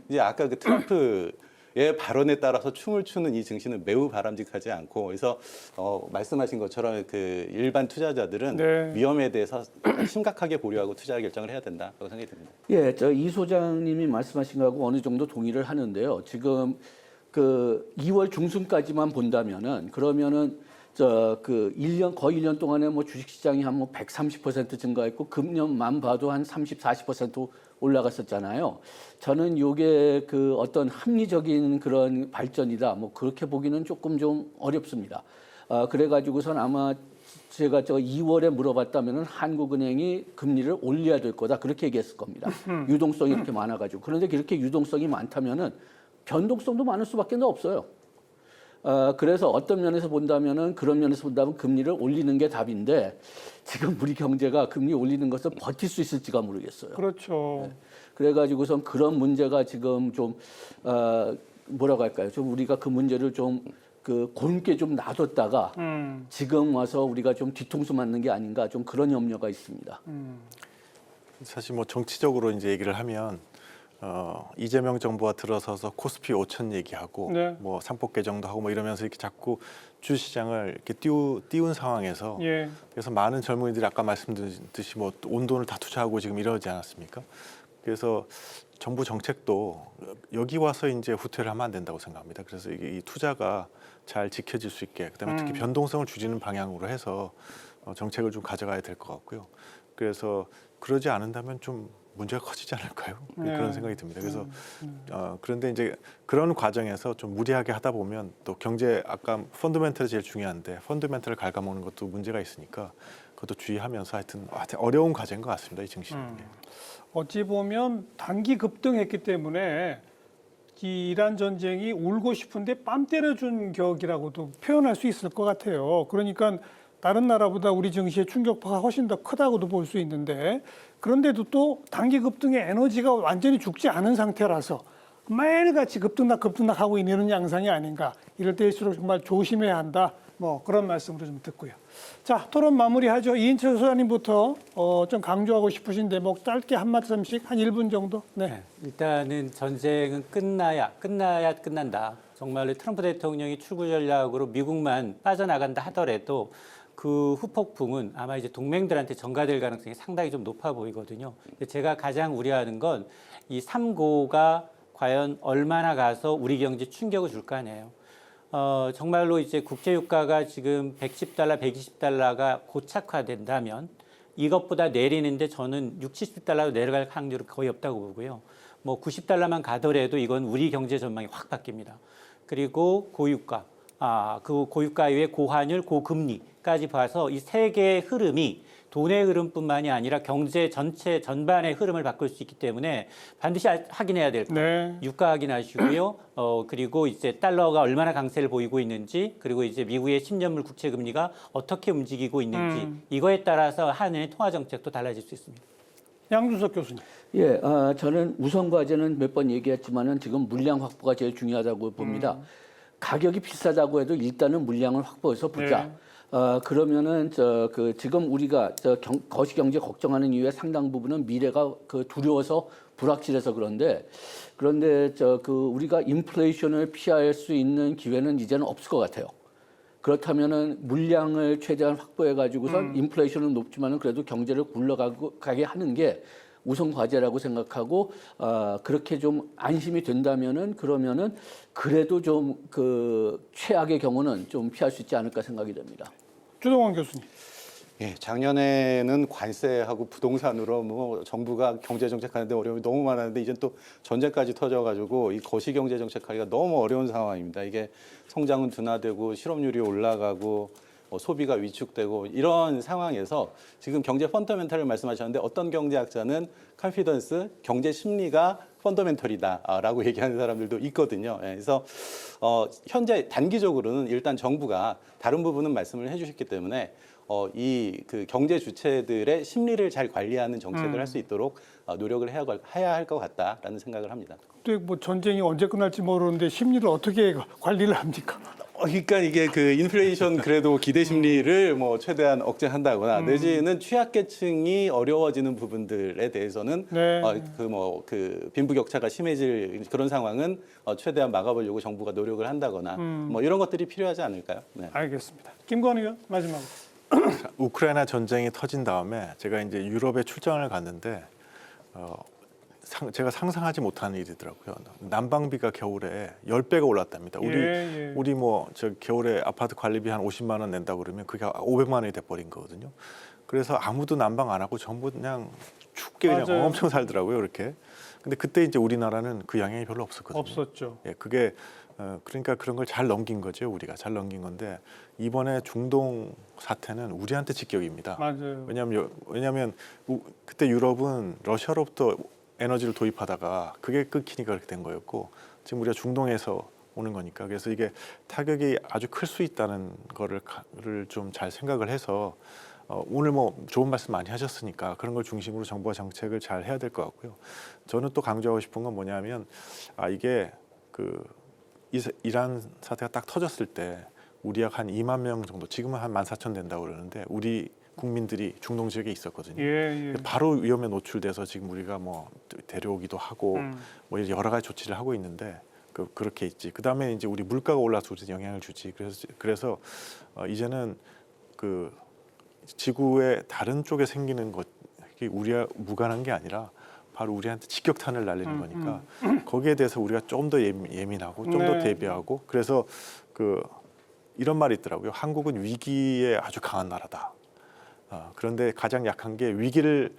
이제 아까 그 트럼프의 발언에 따라서 춤을 추는 이 증시는 매우 바람직하지 않고 그래서 말씀하신 것처럼 그 일반 투자자들은 네. 위험에 대해서 심각하게 고려하고 투자 결정을 해야 된다고 생각이 듭니다. 예, 저 이 소장님이 말씀하신 거하고 어느 정도 동의를 하는데요. 지금 그 2월 중순까지만 본다면은 그러면은 그 1년 거의 1년 동안에 뭐 주식 시장이 한 뭐 130% 증가했고 금년만 봐도 한 30, 40% 올라갔었잖아요. 저는 요게 그 어떤 합리적인 그런 발전이다. 뭐 그렇게 보기는 조금 좀 어렵습니다. 그래가지고선 아마 제가 2월에 물어봤다면은 한국은행이 금리를 올려야 될 거다 그렇게 얘기했을 겁니다. 유동성이 이렇게 많아가지고 그런데 그렇게 유동성이 많다면은 변동성도 많을 수밖에 없어요. 그래서 어떤 면에서 본다면은 그런 면에서 본다면 금리를 올리는 게 답인데 지금 우리 경제가 금리 올리는 것을 버틸 수 있을지가 모르겠어요. 그렇죠. 네. 그래가지고선 그런 문제가 지금 좀 뭐라고 할까요? 좀 우리가 그 문제를 좀 그 곪게 좀 놔뒀다가 지금 와서 우리가 좀 뒤통수 맞는 게 아닌가 좀 그런 염려가 있습니다. 사실 뭐 정치적으로 이제 얘기를 하면 이재명 정부가 들어서서 코스피 5천 얘기하고 네. 뭐 상법 개정도 하고 뭐 이러면서 이렇게 자꾸 주시장을 이렇게 띄운 상황에서 예. 그래서 많은 젊은이들이 아까 말씀드렸듯이 뭐 온 돈을 다 투자하고 지금 이러지 않았습니까? 그래서 정부 정책도 여기 와서 이제 후퇴를 하면 안 된다고 생각합니다. 그래서 이 투자가 잘 지켜질 수 있게 그다음에 특히 변동성을 줄이는 방향으로 해서 정책을 좀 가져가야 될 것 같고요. 그래서 그러지 않는다면 좀 문제가 커지지 않을까요? 네. 그런 생각이 듭니다. 그래서 그런데 이제 그런 과정에서 좀 무리하게 하다 보면 또 경제 아까 펀더멘털이 제일 중요한데 펀더멘털을 갉아먹는 것도 문제가 있으니까 그것도 주의하면서 하여튼 어려운 과제인 것 같습니다. 이 증시는. 어찌 보면 단기 급등했기 때문에 이 이란 전쟁이 울고 싶은데 뺨 때려준 격이라고도 표현할 수 있을 것 같아요. 그러니까 다른 나라보다 우리 증시의 충격파가 훨씬 더 크다고도 볼 수 있는데 그런데도 또 단기 급등의 에너지가 완전히 죽지 않은 상태라서 매일같이 급등락 하고 있는 양상이 아닌가. 이럴 때일수록 정말 조심해야 한다. 뭐 그런 말씀으로 좀 듣고요. 자, 토론 마무리하죠. 이인철 소장님부터 좀 강조하고 싶으신 대목 짧게 한 말씀씩 한 1분 정도. 네. 일단은 전쟁은 끝나야 끝난다. 정말로 트럼프 대통령이 출구 전략으로 미국만 빠져나간다 하더라도 그 후폭풍은 아마 이제 동맹들한테 전가될 가능성이 상당히 좀 높아 보이거든요. 근데 제가 가장 우려하는 건 이 3고가 과연 얼마나 가서 우리 경제 충격을 줄까 하네요. 정말로 이제 국제유가가 지금 110달러, 120달러가 고착화된다면 이것보다 내리는데 저는 60, 70달러로 내려갈 확률은 거의 없다고 보고요. 뭐 90달러만 가더라도 이건 우리 경제 전망이 확 바뀝니다. 그리고 고유가, 그 고유가 이후에 고환율, 고금리까지 봐서 이 세 개의 흐름이 돈의 흐름뿐만이 아니라 경제 전체 전반의 흐름을 바꿀 수 있기 때문에 반드시 확인해야 될 거예요. 네. 유가 확인하시고요. 그리고 이제 달러가 얼마나 강세를 보이고 있는지, 그리고 이제 미국의 10년물 국채 금리가 어떻게 움직이고 있는지 이거에 따라서 한해의 통화 정책도 달라질 수 있습니다. 양준석 교수님. 예, 저는 우선 과제는 몇 번 얘기했지만은 지금 물량 확보가 제일 중요하다고 봅니다. 가격이 비싸다고 해도 일단은 물량을 확보해서 보자. 네. 그러면은 지금 우리가 거시경제 걱정하는 이유의 상당 부분은 미래가 두려워서 불확실해서 그런데 우리가 인플레이션을 피할 수 있는 기회는 이제는 없을 것 같아요. 그렇다면은 물량을 최대한 확보해 가지고선 인플레이션은 높지만은 그래도 경제를 굴러가게 하는 게 우선 과제라고 생각하고 그렇게 좀 안심이 된다면은 그러면은 그래도 좀 최악의 경우는 좀 피할 수 있지 않을까 생각이 됩니다. 주동원 교수님. 예, 작년에는 관세하고 부동산으로 뭐 정부가 경제 정책하는데 어려움이 너무 많았는데 이제 또 전쟁까지 터져가지고 이 거시 경제 정책하기가 너무 어려운 상황입니다. 이게 성장은 둔화되고 실업률이 올라가고 소비가 위축되고 이런 상황에서 지금 경제 펀더멘털을 말씀하셨는데 어떤 경제학자는 컨피던스, 경제 심리가 펀더멘털이다라고 얘기하는 사람들도 있거든요. 그래서 현재 단기적으로는 일단 정부가 다른 부분은 말씀을 해주셨기 때문에 이 그 경제 주체들의 심리를 잘 관리하는 정책을 할 수 있도록 노력을 해야 할 것 같다라는 생각을 합니다. 또 뭐 전쟁이 언제 끝날지 모르는데 심리를 어떻게 관리를 합니까? 그러니까 이게 그 인플레이션 그래도 기대 심리를 뭐 최대한 억제한다거나 내지는 취약계층이 어려워지는 부분들에 대해서는 네. 그 빈부격차가 심해질 그런 상황은 최대한 막아보려고 정부가 노력을 한다거나 뭐 이런 것들이 필요하지 않을까요? 네. 알겠습니다. 김건희 의원 마지막으로. 우크라이나 전쟁이 터진 다음에 제가 이제 유럽에 출장을 갔는데 제가 상상하지 못한 일이더라고요. 난방비가 겨울에 10배가 올랐답니다. 우리 뭐 저 겨울에 아파트 관리비 한 50만 원 낸다고 그러면 그게 500만 원이 돼 버린 거거든요. 그래서 아무도 난방 안 하고 전부 그냥 춥게 그냥 맞아요. 엄청 살더라고요, 이렇게. 근데 그때 이제 우리나라는 그 영향이 별로 없었거든요. 없었죠. 예, 그게 그러니까 그런 걸 잘 넘긴 거죠. 우리가 잘 넘긴 건데 이번에 중동 사태는 우리한테 직격입니다. 맞아요. 왜냐하면 그때 유럽은 러시아로부터 에너지를 도입하다가 그게 끊기니까 그렇게 된 거였고 지금 우리가 중동에서 오는 거니까 그래서 이게 타격이 아주 클 수 있다는 거를 좀 잘 생각을 해서 오늘 뭐 좋은 말씀 많이 하셨으니까 그런 걸 중심으로 정부가 정책을 잘 해야 될 것 같고요. 저는 또 강조하고 싶은 건 뭐냐면 이게 그 이란 사태가 딱 터졌을 때 우리 약 한 2만 명 정도 지금은 한 14,000 된다고 그러는데 우리 국민들이 중동 지역에 있었거든요. 예. 바로 위험에 노출돼서 지금 우리가 뭐 데려오기도 하고 뭐 여러 가지 조치를 하고 있는데 그렇게 있지. 그 다음에 이제 우리 물가가 올라서 우리 영향을 주지. 그래서 이제는 그 지구의 다른 쪽에 생기는 것이 우리와 무관한 게 아니라 바로 우리한테 직격탄을 날리는 거니까 거기에 대해서 우리가 좀 더 예민하고 좀 더 네. 대비하고 그래서 이런 말이 있더라고요. 한국은 위기에 아주 강한 나라다. 그런데 가장 약한 게 위기는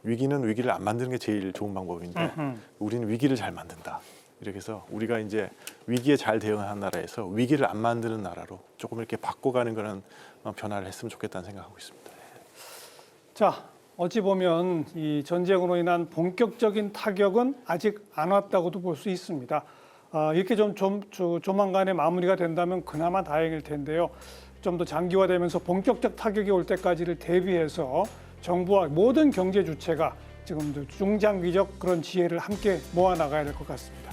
위기를 안 만드는 게 제일 좋은 방법인데 우리는 위기를 잘 만든다. 이렇게 해서 우리가 이제 위기에 잘 대응하는 나라에서 위기를 안 만드는 나라로 조금 이렇게 바꿔가는 그런 변화를 했으면 좋겠다는 생각하고 있습니다. 자, 어찌 보면 이 전쟁으로 인한 본격적인 타격은 아직 안 왔다고도 볼 수 있습니다. 이렇게 조만간에 마무리가 된다면 그나마 다행일 텐데요. 좀 더 장기화되면서 본격적 타격이 올 때까지를 대비해서 정부와 모든 경제 주체가 지금 중장기적 그런 지혜를 함께 모아 나가야 될 것 같습니다.